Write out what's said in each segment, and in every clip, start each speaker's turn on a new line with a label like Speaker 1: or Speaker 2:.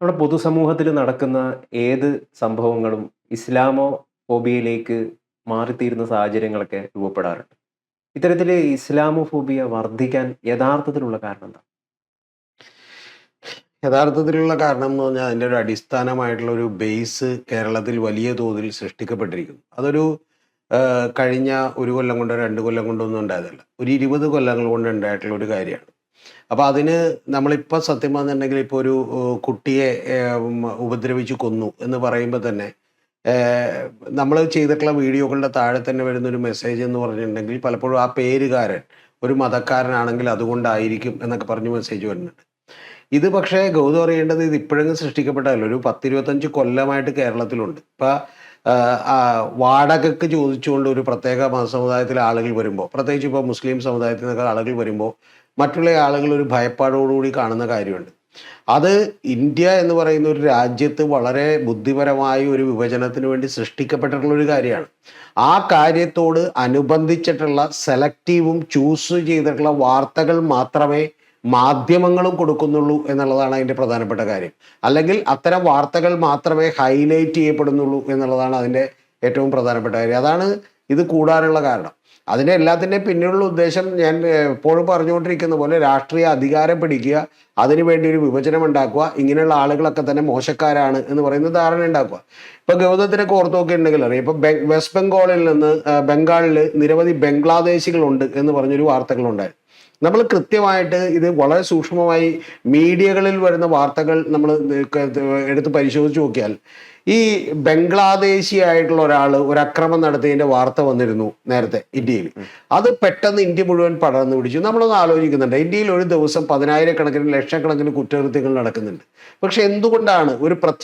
Speaker 1: നമ്മുടെ പൊതുസമൂഹത്തിൽ നടക്കുന്ന ഏത് സംഭവങ്ങളും ഇസ്ലാമോ ഫോബിയയിലേക്ക് മാറിത്തീരുന്ന സാഹചര്യങ്ങളൊക്കെ രൂപപ്പെടാറുണ്ട്. ഇത്തരത്തില് ഇസ്ലാമോഫോബിയ വർദ്ധിക്കാൻ യഥാർത്ഥത്തിലുള്ള കാരണം എന്താ?
Speaker 2: യഥാർത്ഥത്തിലുള്ള കാരണം എന്ന് പറഞ്ഞാൽ അതിൻ്റെ ഒരു അടിസ്ഥാനമായിട്ടുള്ള ഒരു ബേസ് കേരളത്തിൽ വലിയ തോതിൽ സൃഷ്ടിക്കപ്പെട്ടിരിക്കുന്നു. അതൊരു കഴിഞ്ഞ ഒരു കൊല്ലം കൊണ്ടോ 2 കൊല്ലം കൊണ്ടോ ഒന്നും ഉണ്ടായതല്ല. ഒരു 20 കൊല്ലങ്ങൾ കൊണ്ട് ഉണ്ടായിട്ടുള്ള ഒരു കാര്യമാണ്. അപ്പോൾ അതിന് നമ്മളിപ്പോൾ സത്യം പറഞ്ഞിട്ടുണ്ടെങ്കിൽ ഇപ്പോൾ ഒരു കുട്ടിയെ ഉപദ്രവിച്ച് കൊന്നു എന്ന് പറയുമ്പോൾ തന്നെ നമ്മൾ ചെയ്തിട്ടുള്ള വീഡിയോകളുടെ താഴെ തന്നെ വരുന്ന ഒരു മെസ്സേജ് എന്ന് പറഞ്ഞിട്ടുണ്ടെങ്കിൽ പലപ്പോഴും ആ പേരുകാരൻ ഒരു മതക്കാരനാണെങ്കിൽ അതുകൊണ്ടായിരിക്കും എന്നൊക്കെ പറഞ്ഞ് മെസ്സേജ് വരുന്നുണ്ട്. ഇത് പക്ഷേ ഗൗതം അറിയേണ്ടത് ഇത് ഇപ്പോഴെങ്കിലും സൃഷ്ടിക്കപ്പെട്ടതല്ല. ഒരു 10-25 കൊല്ലമായിട്ട് കേരളത്തിലുണ്ട്. ഇപ്പം വാടകയ്ക്ക് ചോദിച്ചുകൊണ്ട് ഒരു പ്രത്യേക മതസമുദായത്തിലെ ആളുകൾ വരുമ്പോൾ, പ്രത്യേകിച്ച് ഇപ്പോൾ മുസ്ലിം സമുദായത്തിൽ നിന്നൊക്കെ ആളുകൾ വരുമ്പോൾ മറ്റുള്ള ആളുകൾ ഒരു ഭയപ്പാടോടുകൂടി കാണുന്ന കാര്യമുണ്ട്. അത് ഇന്ത്യ എന്ന് പറയുന്ന ഒരു രാജ്യത്ത് വളരെ ബുദ്ധിപരമായ ഒരു വിഭജനത്തിന് വേണ്ടി സൃഷ്ടിക്കപ്പെട്ടിട്ടുള്ള ഒരു കാര്യമാണ്. ആ കാര്യത്തോട് അനുബന്ധിച്ചിട്ടുള്ള സെലക്റ്റീവും ചൂസ് ചെയ്തിട്ടുള്ള വാർത്തകൾ മാത്രമേ മാധ്യമങ്ങളും കൊടുക്കുന്നുള്ളൂ എന്നുള്ളതാണ് അതിൻ്റെ പ്രധാനപ്പെട്ട കാര്യം. അല്ലെങ്കിൽ അത്തരം വാർത്തകൾ മാത്രമേ ഹൈലൈറ്റ് ചെയ്യപ്പെടുന്നുള്ളൂ എന്നുള്ളതാണ് അതിൻ്റെ ഏറ്റവും പ്രധാനപ്പെട്ട കാര്യം. അതാണ് ഇത് കൂടാനുള്ള കാരണം. അതിൻ്റെ എല്ലാത്തിൻ്റെയും പിന്നിലുള്ള ഉദ്ദേശം ഞാൻ എപ്പോഴും പറഞ്ഞുകൊണ്ടിരിക്കുന്ന പോലെ രാഷ്ട്രീയ അധികാരം പിടിക്കുക, അതിനുവേണ്ടി ഒരു വിഭജനം ഉണ്ടാക്കുക, ഇങ്ങനെയുള്ള ആളുകളൊക്കെ തന്നെ മോശക്കാരാണ് എന്ന് പറയുന്ന ധാരണ ഉണ്ടാക്കുക. ഇപ്പം ഗൗതത്തിനൊക്കെ ഓർത്ത് നോക്കിയിട്ടുണ്ടെങ്കിൽ അറിയാം, ഇപ്പം വെസ്റ്റ് ബംഗാളിൽ നിന്ന് ബംഗാളിൽ നിരവധി ബംഗ്ലാദേശികളുണ്ട് എന്ന് പറഞ്ഞൊരു വാർത്തകളുണ്ടായി. നമ്മൾ കൃത്യമായിട്ട് ഇത് വളരെ സൂക്ഷ്മമായി മീഡിയകളിൽ വരുന്ന വാർത്തകൾ നമ്മൾ എടുത്ത് പരിശോധിച്ച് നോക്കിയാൽ ഈ ബംഗ്ലാദേശിയായിട്ടുള്ള ഒരാൾ ഒരു അക്രമം നടത്തിയതിൻ്റെ വാർത്ത വന്നിരുന്നു നേരത്തെ ഇന്ത്യയിൽ. അത് പെട്ടെന്ന് ഇന്ത്യ മുഴുവൻ പടർന്നു പിടിച്ചു. നമ്മളൊന്ന് ആലോചിക്കുന്നുണ്ട്, ഇന്ത്യയിൽ ഒരു ദിവസം 10,000-കണക്കിന് ലക്ഷക്കണക്കിന് കുറ്റകൃത്യങ്ങൾ നടക്കുന്നുണ്ട്. പക്ഷെ എന്തുകൊണ്ടാണ്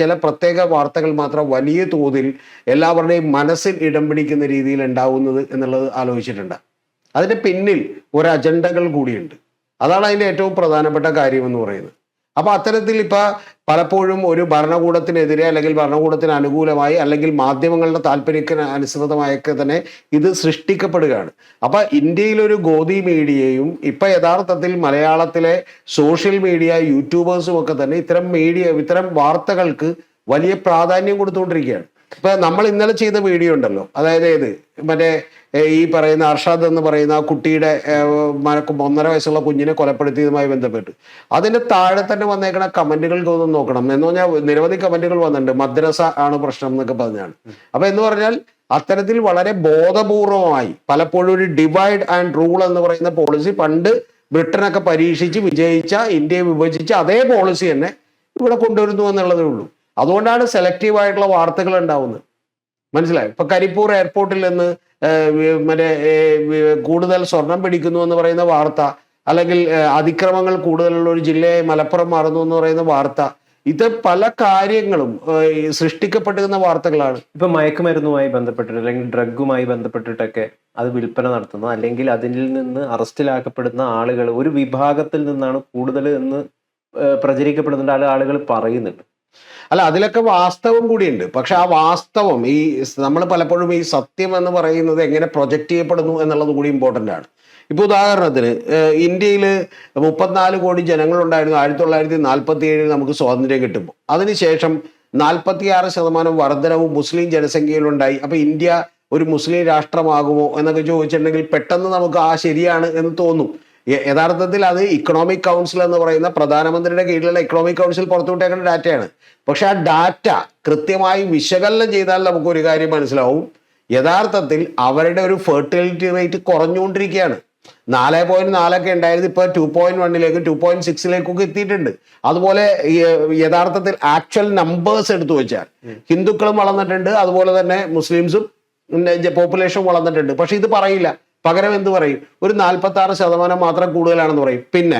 Speaker 2: ചില പ്രത്യേക വാർത്തകൾ മാത്രം വലിയ തോതിൽ എല്ലാവരുടെയും മനസ്സിൽ ഇടം പിടിക്കുന്ന രീതിയിൽ ഉണ്ടാവുന്നത് എന്നുള്ളത് ആലോചിച്ചിട്ടുണ്ട്? അതിൻ്റെ പിന്നിൽ ഒരു അജണ്ടകൾ കൂടിയുണ്ട്. അതാണ് അതിൻ്റെ ഏറ്റവും പ്രധാനപ്പെട്ട കാര്യം എന്ന് പറയുന്നത്. അപ്പോൾ അത്തരത്തിൽ ഇപ്പോൾ പലപ്പോഴും ഒരു ഭരണകൂടത്തിനെതിരെ അല്ലെങ്കിൽ ഭരണകൂടത്തിന് അനുകൂലമായി അല്ലെങ്കിൽ മാധ്യമങ്ങളുടെ താല്പര്യത്തിന് അനുസൃതമായൊക്കെ തന്നെ ഇത് സൃഷ്ടിക്കപ്പെടുകയാണ്. അപ്പോൾ ഇന്ത്യയിലൊരു ഗോദി മീഡിയയും ഇപ്പം യഥാർത്ഥത്തിൽ മലയാളത്തിലെ സോഷ്യൽ മീഡിയ യൂട്യൂബേഴ്സും ഒക്കെ തന്നെ ഇത്തരം വാർത്തകൾക്ക് വലിയ പ്രാധാന്യം കൊടുത്തുകൊണ്ടിരിക്കുകയാണ്. ഇപ്പം നമ്മൾ ഇന്നലെ ചെയ്ത വീഡിയോ ഉണ്ടല്ലോ, അതായത് മറ്റേ ഈ പറയുന്ന അർഷാദ് എന്ന് പറയുന്ന ആ കുട്ടിയുടെ 1.5 വയസ്സുള്ള കുഞ്ഞിനെ കൊലപ്പെടുത്തിയതുമായി ബന്ധപ്പെട്ട് അതിൻ്റെ താഴെ തന്നെ വന്നേക്കണ കമന്റുകൾക്ക് ഒന്ന് നോക്കണം. എന്ന് പറഞ്ഞാൽ നിരവധി കമന്റുകൾ വന്നിട്ടുണ്ട്. മദ്രസ ആണ് പ്രശ്നം എന്നൊക്കെ പറഞ്ഞാണ്. അപ്പൊ എന്ന് പറഞ്ഞാൽ അത്തരത്തിൽ വളരെ ബോധപൂർവമായി പലപ്പോഴും ഒരു ഡിവൈഡ് ആൻഡ് റൂൾ എന്ന് പറയുന്ന പോളിസി പണ്ട് ബ്രിട്ടനൊക്കെ പരീക്ഷിച്ച് വിജയിച്ച, ഇന്ത്യയെ വിഭജിച്ച അതേ പോളിസി തന്നെ ഇവിടെ കൊണ്ടുവരുന്നു എന്നുള്ളതേ ഉള്ളൂ. അതുകൊണ്ടാണ് സെലക്റ്റീവ് ആയിട്ടുള്ള വാർത്തകൾ ഉണ്ടാവുന്നത്. മനസ്സിലായി? ഇപ്പൊ കരിപ്പൂർ എയർപോർട്ടിൽ നിന്ന് കൂടുതൽ സ്വർണം പിടിക്കുന്നു എന്ന് പറയുന്ന വാർത്ത, അല്ലെങ്കിൽ അതിക്രമങ്ങൾ കൂടുതലുള്ള ഒരു ജില്ലയെ മലപ്പുറം മാറുന്നു എന്ന് പറയുന്ന വാർത്ത, ഇത് പല കാര്യങ്ങളും സൃഷ്ടിക്കപ്പെട്ടിരുന്ന വാർത്തകളാണ്.
Speaker 1: ഇപ്പൊ മയക്കുമരുന്നുമായി ബന്ധപ്പെട്ടിട്ട് അല്ലെങ്കിൽ ഡ്രഗുമായി ബന്ധപ്പെട്ടിട്ടൊക്കെ അത് വിൽപ്പന നടത്തുന്നു, അല്ലെങ്കിൽ അതിൽ നിന്ന് അറസ്റ്റിലാക്കപ്പെടുന്ന ആളുകൾ ഒരു വിഭാഗത്തിൽ നിന്നാണ് കൂടുതൽ എന്ന് പ്രചരിക്കപ്പെടുന്നുണ്ട്, ആളുകൾ പറയുന്നുണ്ട്.
Speaker 2: അല്ല, അതിലൊക്കെ വാസ്തവം കൂടിയുണ്ട്. പക്ഷെ ആ വാസ്തവം നമ്മൾ പലപ്പോഴും ഈ സത്യം എന്ന് പറയുന്നത് എങ്ങനെ പ്രൊജക്റ്റ് ചെയ്യപ്പെടുന്നു എന്നുള്ളത് കൂടി ഇമ്പോർട്ടൻ്റ് ആണ്. ഇപ്പോൾ ഉദാഹരണത്തിന് ഇന്ത്യയിൽ 34 കോടി ജനങ്ങളുണ്ടായിരുന്നു 1947 നമുക്ക് സ്വാതന്ത്ര്യം കിട്ടുമ്പോൾ. അതിനുശേഷം 46% വർധനവും മുസ്ലിം ജനസംഖ്യയിലുണ്ടായി. അപ്പോൾ ഇന്ത്യ ഒരു മുസ്ലിം രാഷ്ട്രമാകുമോ എന്നൊക്കെ ചോദിച്ചിട്ടുണ്ടെങ്കിൽ പെട്ടെന്ന് നമുക്ക് ശരിയാണ് എന്ന് തോന്നും. യഥാർത്ഥത്തിൽ അത് ഇക്കണോമിക് കൗൺസിൽ എന്ന് പറയുന്ന പ്രധാനമന്ത്രിയുടെ കീഴിലുള്ള ഇക്കണോമിക് കൗൺസിൽ പുറത്തുവിട്ടേക്കുന്ന ഡാറ്റയാണ്. പക്ഷെ ആ ഡാറ്റ കൃത്യമായി വിശകലനം ചെയ്താൽ നമുക്കൊരു കാര്യം മനസ്സിലാവും. യഥാർത്ഥത്തിൽ അവരുടെ ഒരു ഫെർട്ടിലിറ്റി റേറ്റ് കുറഞ്ഞുകൊണ്ടിരിക്കുകയാണ്. 4.4 ഉണ്ടായിരുന്നു, ഇപ്പോൾ 2.1 2.6 എത്തിയിട്ടുണ്ട്. അതുപോലെ യഥാർത്ഥത്തിൽ ആക്ച്വൽ നമ്പേഴ്സ് എടുത്തു വെച്ചാൽ ഹിന്ദുക്കളും വളർന്നിട്ടുണ്ട്, അതുപോലെ തന്നെ മുസ്ലിംസും പോപ്പുലേഷൻ വളർന്നിട്ടുണ്ട്. പക്ഷെ ഇത് പറയില്ല. പകരം എന്ത് പറയും? ഒരു 46% മാത്രം കൂടുതലാണെന്ന് പറയും. പിന്നെ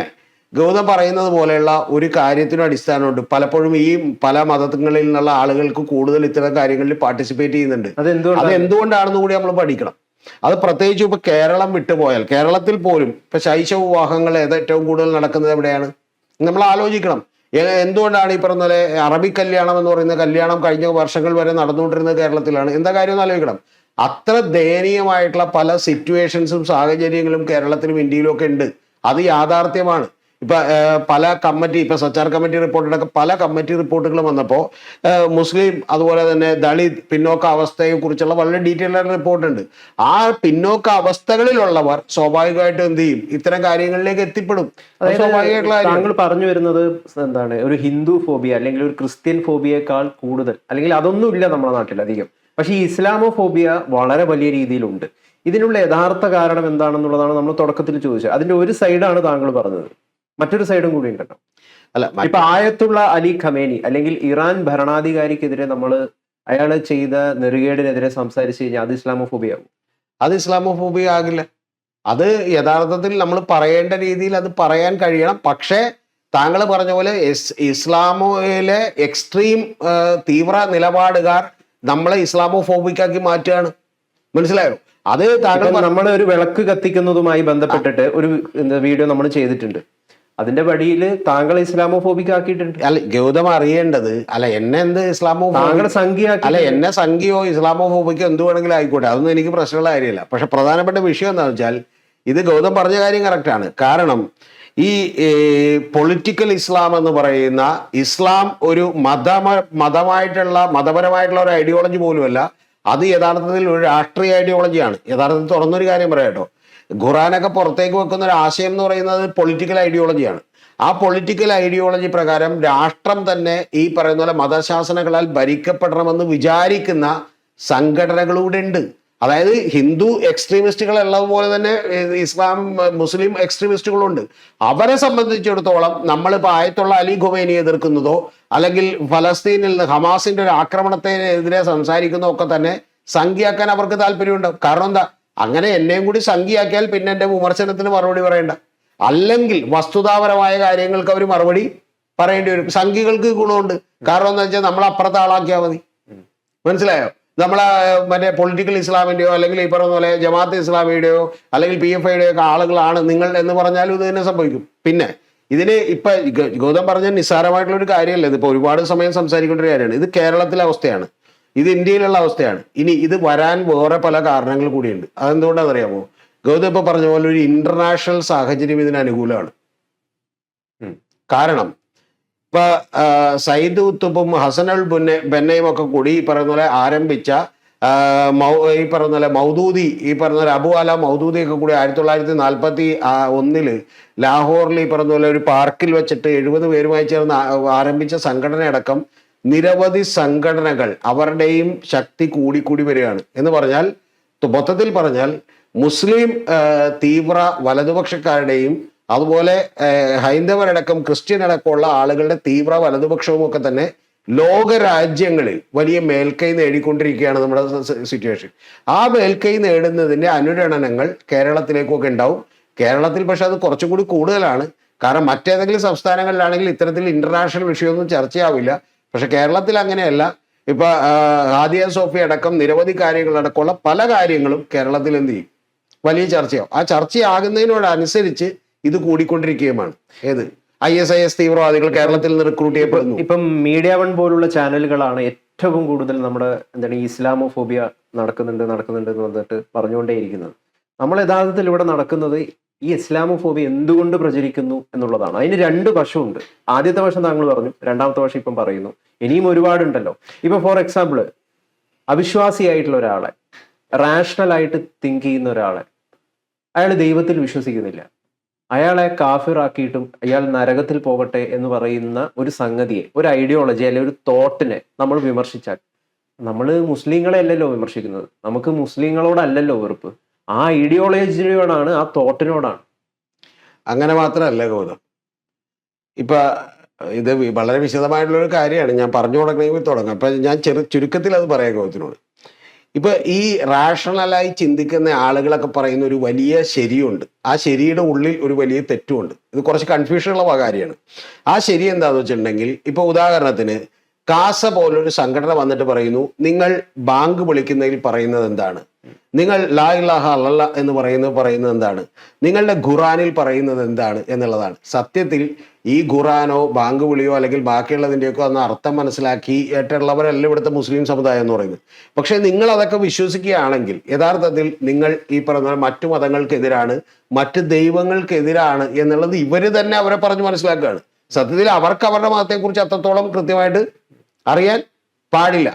Speaker 2: ഗൗതം പറയുന്നത് പോലെയുള്ള ഒരു കാര്യത്തിനും അടിസ്ഥാനമുണ്ട്. പലപ്പോഴും ഈ പല മതങ്ങളിൽ നിന്നുള്ള ആളുകൾക്ക് കൂടുതൽ ഇത്തരം കാര്യങ്ങളിൽ പാർട്ടിസിപ്പേറ്റ് ചെയ്യുന്നുണ്ട്. അത് എന്തുകൊണ്ടാണെന്ന് കൂടി നമ്മൾ പഠിക്കണം. അത് പ്രത്യേകിച്ച് ഇപ്പൊ കേരളം വിട്ടുപോയാൽ, കേരളത്തിൽ പോലും ഇപ്പൊ ശൈശവ വിവാഹങ്ങൾ ഏറ്റവും കൂടുതൽ നടക്കുന്നത് എവിടെയാണ് നമ്മൾ ആലോചിക്കണം. എന്തുകൊണ്ടാണ് ഈ പറഞ്ഞ പോലെ അറബിക് കല്യാണം എന്ന് പറയുന്ന കല്യാണം കഴിഞ്ഞ വർഷങ്ങൾ വരെ നടന്നുകൊണ്ടിരുന്നത് കേരളത്തിലാണ്? എന്താ കാര്യം എന്ന് ആലോചിക്കണം. അത്ര ദയനീയമായിട്ടുള്ള പല സിറ്റുവേഷൻസും സാഹചര്യങ്ങളും കേരളത്തിലും ഇന്ത്യയിലും ഒക്കെ ഉണ്ട്. അത് യാഥാർത്ഥ്യമാണ്. ഇപ്പൊ പല കമ്മിറ്റി, ഇപ്പൊ സച്ചാർ കമ്മിറ്റി റിപ്പോർട്ടിലൊക്കെ പല കമ്മിറ്റി റിപ്പോർട്ടുകളും വന്നപ്പോൾ മുസ്ലിം അതുപോലെ തന്നെ ദളിത് പിന്നോക്ക അവസ്ഥയെ കുറിച്ചുള്ള വളരെ ഡീറ്റെയിൽ ആയിട്ട് റിപ്പോർട്ടുണ്ട്. ആ പിന്നോക്ക അവസ്ഥകളിലുള്ളവർ സ്വാഭാവികമായിട്ടും എന്ത് ചെയ്യും, ഇത്തരം കാര്യങ്ങളിലേക്ക് എത്തിപ്പെടും. സ്വാഭാവികമായിട്ടുള്ള
Speaker 1: താങ്കൾ പറഞ്ഞു വരുന്നത് എന്താണ്, ഒരു ഹിന്ദു ഫോബിയ അല്ലെങ്കിൽ ഒരു ക്രിസ്ത്യൻ ഫോബിയേക്കാൾ കൂടുതൽ, അല്ലെങ്കിൽ അതൊന്നും ഇല്ല നമ്മുടെ നാട്ടിൽ അധികം, പക്ഷേ ഈ ഇസ്ലാമോ ഫോബിയ വളരെ വലിയ രീതിയിലുണ്ട്. ഇതിനുള്ള യഥാർത്ഥ കാരണം എന്താണെന്നുള്ളതാണ് നമ്മൾ തുടക്കത്തിൽ ചോദിച്ചത്. അതിന്റെ ഒരു സൈഡാണ് താങ്കൾ പറഞ്ഞത്, മറ്റൊരു സൈഡും കൂടി ഉണ്ടല്ലോ.
Speaker 2: അല്ല,
Speaker 1: ഇപ്പൊ ആയത്തുള്ള അലി ഖമേനി അല്ലെങ്കിൽ ഇറാൻ ഭരണാധികാരിക്കെതിരെ നമ്മൾ അയാൾ ചെയ്ത നെറുകേടിനെതിരെ സംസാരിച്ചു കഴിഞ്ഞാൽ അത് ഇസ്ലാമോഫോബിയ ആകും?
Speaker 2: അത് ഇസ്ലാമോഫോബിയ ആകില്ല. അത് യഥാർത്ഥത്തിൽ നമ്മൾ പറയേണ്ട രീതിയിൽ അത് പറയാൻ കഴിയണം. പക്ഷേ താങ്കൾ പറഞ്ഞ പോലെ ഇസ്ലാമിലെ എക്സ്ട്രീം തീവ്ര നിലപാടുകാർ നമ്മളെ ഇസ്ലാമോഫോബിക്കാക്കി മാറ്റുകയാണ്. മനസ്സിലായോ? അത് താങ്കൾ
Speaker 1: നമ്മൾ ഒരു വിളക്ക് കത്തിക്കുന്നതുമായി ബന്ധപ്പെട്ടിട്ട് ഒരു വീഡിയോ നമ്മൾ ചെയ്തിട്ടുണ്ട്. അതിന്റെ വഴിയിൽ താങ്കൾ ഇസ്ലാമോഫോബിക് ആക്കിയിട്ടുണ്ട്.
Speaker 2: അല്ല, ഗൗതം അറിയേണ്ടത്, അല്ല എന്നെ എന്ത്
Speaker 1: താങ്കൾ സംഖ്യ,
Speaker 2: അല്ല എന്നെ സംഖ്യയോ ഇസ്ലാമോഫോബിക്കോ എന്ത് വേണമെങ്കിലും ആയിക്കോട്ടെ, അതൊന്നും എനിക്ക് പ്രശ്നമുള്ള കാര്യമില്ല. പക്ഷെ പ്രധാനപ്പെട്ട വിഷയം എന്താണെന്ന് വെച്ചാൽ, ഇത് ഗൗതം പറഞ്ഞ കാര്യം കറക്റ്റാണ്. കാരണം ഈ പൊളിറ്റിക്കൽ ഇസ്ലാം എന്ന് പറയുന്ന ഇസ്ലാം ഒരു മതപരമായിട്ടുള്ള ഒരു ഐഡിയോളജി പോലുമല്ല. അത് യഥാർത്ഥത്തിൽ ഒരു രാഷ്ട്രീയ ഐഡിയോളജിയാണ്. യഥാർത്ഥത്തിൽ തുറന്നൊരു കാര്യം പറയാം കേട്ടോ, ഖുറാനൊക്കെ പുറത്തേക്ക് വെക്കുന്ന ഒരു ആശയം എന്ന് പറയുന്നത് പൊളിറ്റിക്കൽ ഐഡിയോളജിയാണ്. ആ പൊളിറ്റിക്കൽ ഐഡിയോളജി പ്രകാരം രാഷ്ട്രം തന്നെ ഈ പറയുന്ന പോലെ മതശാസനകളാൽ ഭരിക്കപ്പെടണമെന്ന് വിചാരിക്കുന്ന സംഘടനകളൂടെ ഉണ്ട്. അതായത് ഹിന്ദു എക്സ്ട്രീമിസ്റ്റുകൾ ഉള്ളതുപോലെ തന്നെ മുസ്ലിം എക്സ്ട്രീമിസ്റ്റുകളുണ്ട്. അവരെ സംബന്ധിച്ചിടത്തോളം നമ്മളിപ്പോൾ ആയത്തുള്ള അലി ഖുമൈനിയെ എതിർക്കുന്നതോ അല്ലെങ്കിൽ ഫലസ്തീനിൽ ഹമാസിന്റെ ഒരു ആക്രമണത്തിനെതിരെ സംസാരിക്കുന്നതോ ഒക്കെ തന്നെ സംഖ്യയാക്കാൻ അവർക്ക് താല്പര്യമുണ്ടാവും. കാരണം എന്താ, അങ്ങനെ എന്നെയും കൂടി സംഖ്യയാക്കിയാൽ പിന്നെ എൻ്റെ വിമർശനത്തിന് മറുപടി പറയണ്ട. അല്ലെങ്കിൽ വസ്തുതാപരമായ കാര്യങ്ങൾക്ക് അവർ മറുപടി പറയേണ്ടി വരും. സംഖ്യകൾക്ക് ഗുണമുണ്ട്. കാരണം എന്താ വെച്ചാൽ നമ്മൾ അപ്പുറത്തെ ആളാക്കിയാൽ മതി. മനസ്സിലായോ? നമ്മളെ മറ്റേ പൊളിറ്റിക്കൽ ഇസ്ലാമിന്റെയോ അല്ലെങ്കിൽ ഈ പറഞ്ഞ പോലെ ജമാഅത്ത് ഇസ്ലാമിയുടെയോ അല്ലെങ്കിൽ PFIയുടെയോ ഒക്കെ ആളുകളാണ് നിങ്ങൾ എന്ന് പറഞ്ഞാലും ഇത് തന്നെ സംഭവിക്കും. പിന്നെ ഇതിന് ഇപ്പൊ ഗൗതം പറഞ്ഞ നിസ്സാരമായിട്ടുള്ള ഒരു കാര്യമല്ല. ഇതിപ്പോ ഒരുപാട് സമയം സംസാരിക്കേണ്ട ഒരു കാര്യമാണ്. ഇത് കേരളത്തിലെ അവസ്ഥയാണ്, ഇത് ഇന്ത്യയിലുള്ള അവസ്ഥയാണ്. ഇനി ഇത് വരാൻ വേറെ പല കാരണങ്ങൾ കൂടിയുണ്ട്. അതെന്തുകൊണ്ടാണെന്ന് അറിയാമോ? ഗൗതം ഇപ്പൊ പറഞ്ഞ പോലെ ഒരു ഇന്റർനാഷണൽ സാഹചര്യം ഇതിന് അനുകൂലമാണ്. കാരണം ഇപ്പൊ സയ്യിദ് കുത്തുബും ഹസൻ അൽ ബന്നയും ഒക്കെ കൂടി ഈ പറയുന്ന പോലെ ആരംഭിച്ച ഈ പറയുന്ന പോലെ മൗദൂദി, ഈ പറയുന്ന പോലെ അബു അല മൗദൂദി ഒക്കെ കൂടി 1941 ലാഹോറിൽ ഈ പറഞ്ഞ പോലെ ഒരു പാർക്കിൽ വെച്ചിട്ട് 70 പേരുമായി ചേർന്ന് ആരംഭിച്ച സംഘടനയടക്കം നിരവധി സംഘടനകൾ അവരുടെയും ശക്തി കൂടിക്കൂടി വരികയാണ്. എന്ന് പറഞ്ഞാൽ മൊത്തത്തിൽ പറഞ്ഞാൽ മുസ്ലിം തീവ്ര വലതുപക്ഷക്കാരുടെയും അതുപോലെ ഹൈന്ദവരടക്കം ക്രിസ്ത്യൻ അടക്കമുള്ള ആളുകളുടെ തീവ്ര വലതുപക്ഷവും ഒക്കെ തന്നെ ലോക രാജ്യങ്ങളിൽ വലിയ മേൽക്കൈ നേടിക്കൊണ്ടിരിക്കുകയാണ് നമ്മുടെ സിറ്റുവേഷൻ. ആ മേൽക്കൈ നേടുന്നതിൻ്റെ അനുരണനങ്ങൾ കേരളത്തിലേക്കൊക്കെ ഉണ്ടാവും. കേരളത്തിൽ പക്ഷെ അത് കുറച്ചും കൂടി കൂടുതലാണ്. കാരണം മറ്റേതെങ്കിലും സംസ്ഥാനങ്ങളിലാണെങ്കിൽ ഇത്തരത്തിൽ ഇന്റർനാഷണൽ വിഷയമൊന്നും ചർച്ചയാവില്ല. പക്ഷെ കേരളത്തിൽ അങ്ങനെയല്ല. ഇപ്പൊ ഹാദിയ സോഫി അടക്കം നിരവധി കാര്യങ്ങളടക്കമുള്ള പല കാര്യങ്ങളും കേരളത്തിൽ എന്ത് ചെയ്യും, വലിയ ചർച്ചയാവും. ആ ചർച്ചയാകുന്നതിനോടനുസരിച്ച് ഇത് കൂടിക്കൊണ്ടിരിക്കുകയുമാണ്. ഏത് ISIS തീവ്രവാദികൾ കേരളത്തിൽ നിന്ന് റിക്രൂട്ട് ചെയ്യപ്പെടുന്നു.
Speaker 1: ഇപ്പം മീഡിയ വൺ പോലുള്ള ചാനലുകളാണ് ഏറ്റവും കൂടുതൽ നമ്മുടെ എന്താണ് ഈ ഇസ്ലാമോഫോബിയ നടക്കുന്നുണ്ട് എന്ന് വന്നിട്ട് പറഞ്ഞുകൊണ്ടേയിരിക്കുന്നത്. നമ്മൾ യഥാർത്ഥത്തിൽ ഇവിടെ നടക്കുന്നത് ഈ ഇസ്ലാമോഫോബിയ എന്തുകൊണ്ട് പ്രചരിക്കുന്നു എന്നുള്ളതാണ്. അതിന് 2 വശമുണ്ട്. ആദ്യത്തെ വശം താങ്കൾ പറഞ്ഞു, രണ്ടാമത്തെ വശം ഇപ്പം പറയുന്നു. ഇനിയും ഒരുപാടുണ്ടല്ലോ. ഇപ്പൊ ഫോർ എക്സാമ്പിൾ, അവിശ്വാസിയായിട്ടുള്ള ഒരാളെ, റാഷണൽ ആയിട്ട് തിങ്ക് ചെയ്യുന്ന ഒരാളെ, അയാൾ ദൈവത്തിൽ വിശ്വസിക്കുന്നില്ല, അയാളെ കാഫിറാക്കിയിട്ടും അയാൾ നരകത്തിൽ പോകട്ടെ എന്ന് പറയുന്ന ഒരു സംഗതിയെ, ഒരു ഐഡിയോളജി അല്ലെങ്കിൽ ഒരു തോട്ടിനെ നമ്മൾ വിമർശിച്ചാൽ, നമ്മൾ മുസ്ലിങ്ങളെ അല്ലല്ലോ വിമർശിക്കുന്നത്, നമുക്ക് മുസ്ലിങ്ങളോടല്ലല്ലോ വെറുപ്പ്, ആ ഐഡിയോളജിയോടാണ്, ആ തോട്ടിനോടാണ്.
Speaker 2: അങ്ങനെ മാത്രമല്ല ഗൗതം, ഇപ്പൊ ഇത് വളരെ വിശദമായിട്ടുള്ള ഒരു കാര്യമാണ്. ഞാൻ പറഞ്ഞു തുടങ്ങണമെങ്കിൽ തുടങ്ങാം. അപ്പൊ ഞാൻ ചുരുക്കത്തിൽ അത് പറയാം ഗൗതത്തിനോട്. ഇപ്പൊ ഈ റാഷണലായി ചിന്തിക്കുന്ന ആളുകളൊക്കെ പറയുന്ന ഒരു വലിയ ശരിയുണ്ട്. ആ ശരിയുടെ ഉള്ളിൽ ഒരു വലിയ തെറ്റുമുണ്ട്. ഇത് കുറച്ച് കൺഫ്യൂഷൻ ഉള്ള കാര്യമാണ്. ആ ശരി എന്താണെന്ന് വെച്ചിട്ടുണ്ടെങ്കിൽ, ഇപ്പൊ ഉദാഹരണത്തിന് കാസ പോലൊരു സംഘടന വന്നിട്ട് പറയുന്നു, നിങ്ങൾ ബാങ്ക് വിളിക്കുന്നതിൽ പറയുന്നത് എന്താണ്, നിങ്ങൾ ലാ ഇലാഹ അല്ലല്ലാ എന്ന് പറയുന്നത് എന്താണ്, നിങ്ങളുടെ ഖുറാനിൽ പറയുന്നത് എന്താണ് എന്നുള്ളതാണ്. സത്യത്തിൽ ഈ ഖുറാനോ ബാങ്ക് വിളിയോ അല്ലെങ്കിൽ ബാക്കിയുള്ളതിൻ്റെയൊക്കെ ഒന്ന് അർത്ഥം മനസ്സിലാക്കി ഏറ്റുള്ളവരല്ല ഇവിടുത്തെ മുസ്ലിം സമുദായം എന്ന് പറയുന്നത്. പക്ഷെ നിങ്ങൾ അതൊക്കെ വിശ്വസിക്കുകയാണെങ്കിൽ യഥാർത്ഥത്തിൽ നിങ്ങൾ ഈ പറഞ്ഞ മറ്റു മതങ്ങൾക്കെതിരാണ്, മറ്റ് ദൈവങ്ങൾക്കെതിരാണ് എന്നുള്ളത് ഇവർ തന്നെ അവരെ പറഞ്ഞ് മനസ്സിലാക്കുകയാണ്. സത്യത്തിൽ അവർക്ക് അവരുടെ മതത്തെക്കുറിച്ച് അത്രത്തോളം കൃത്യമായിട്ട് അറിയാൻ പാടില്ല.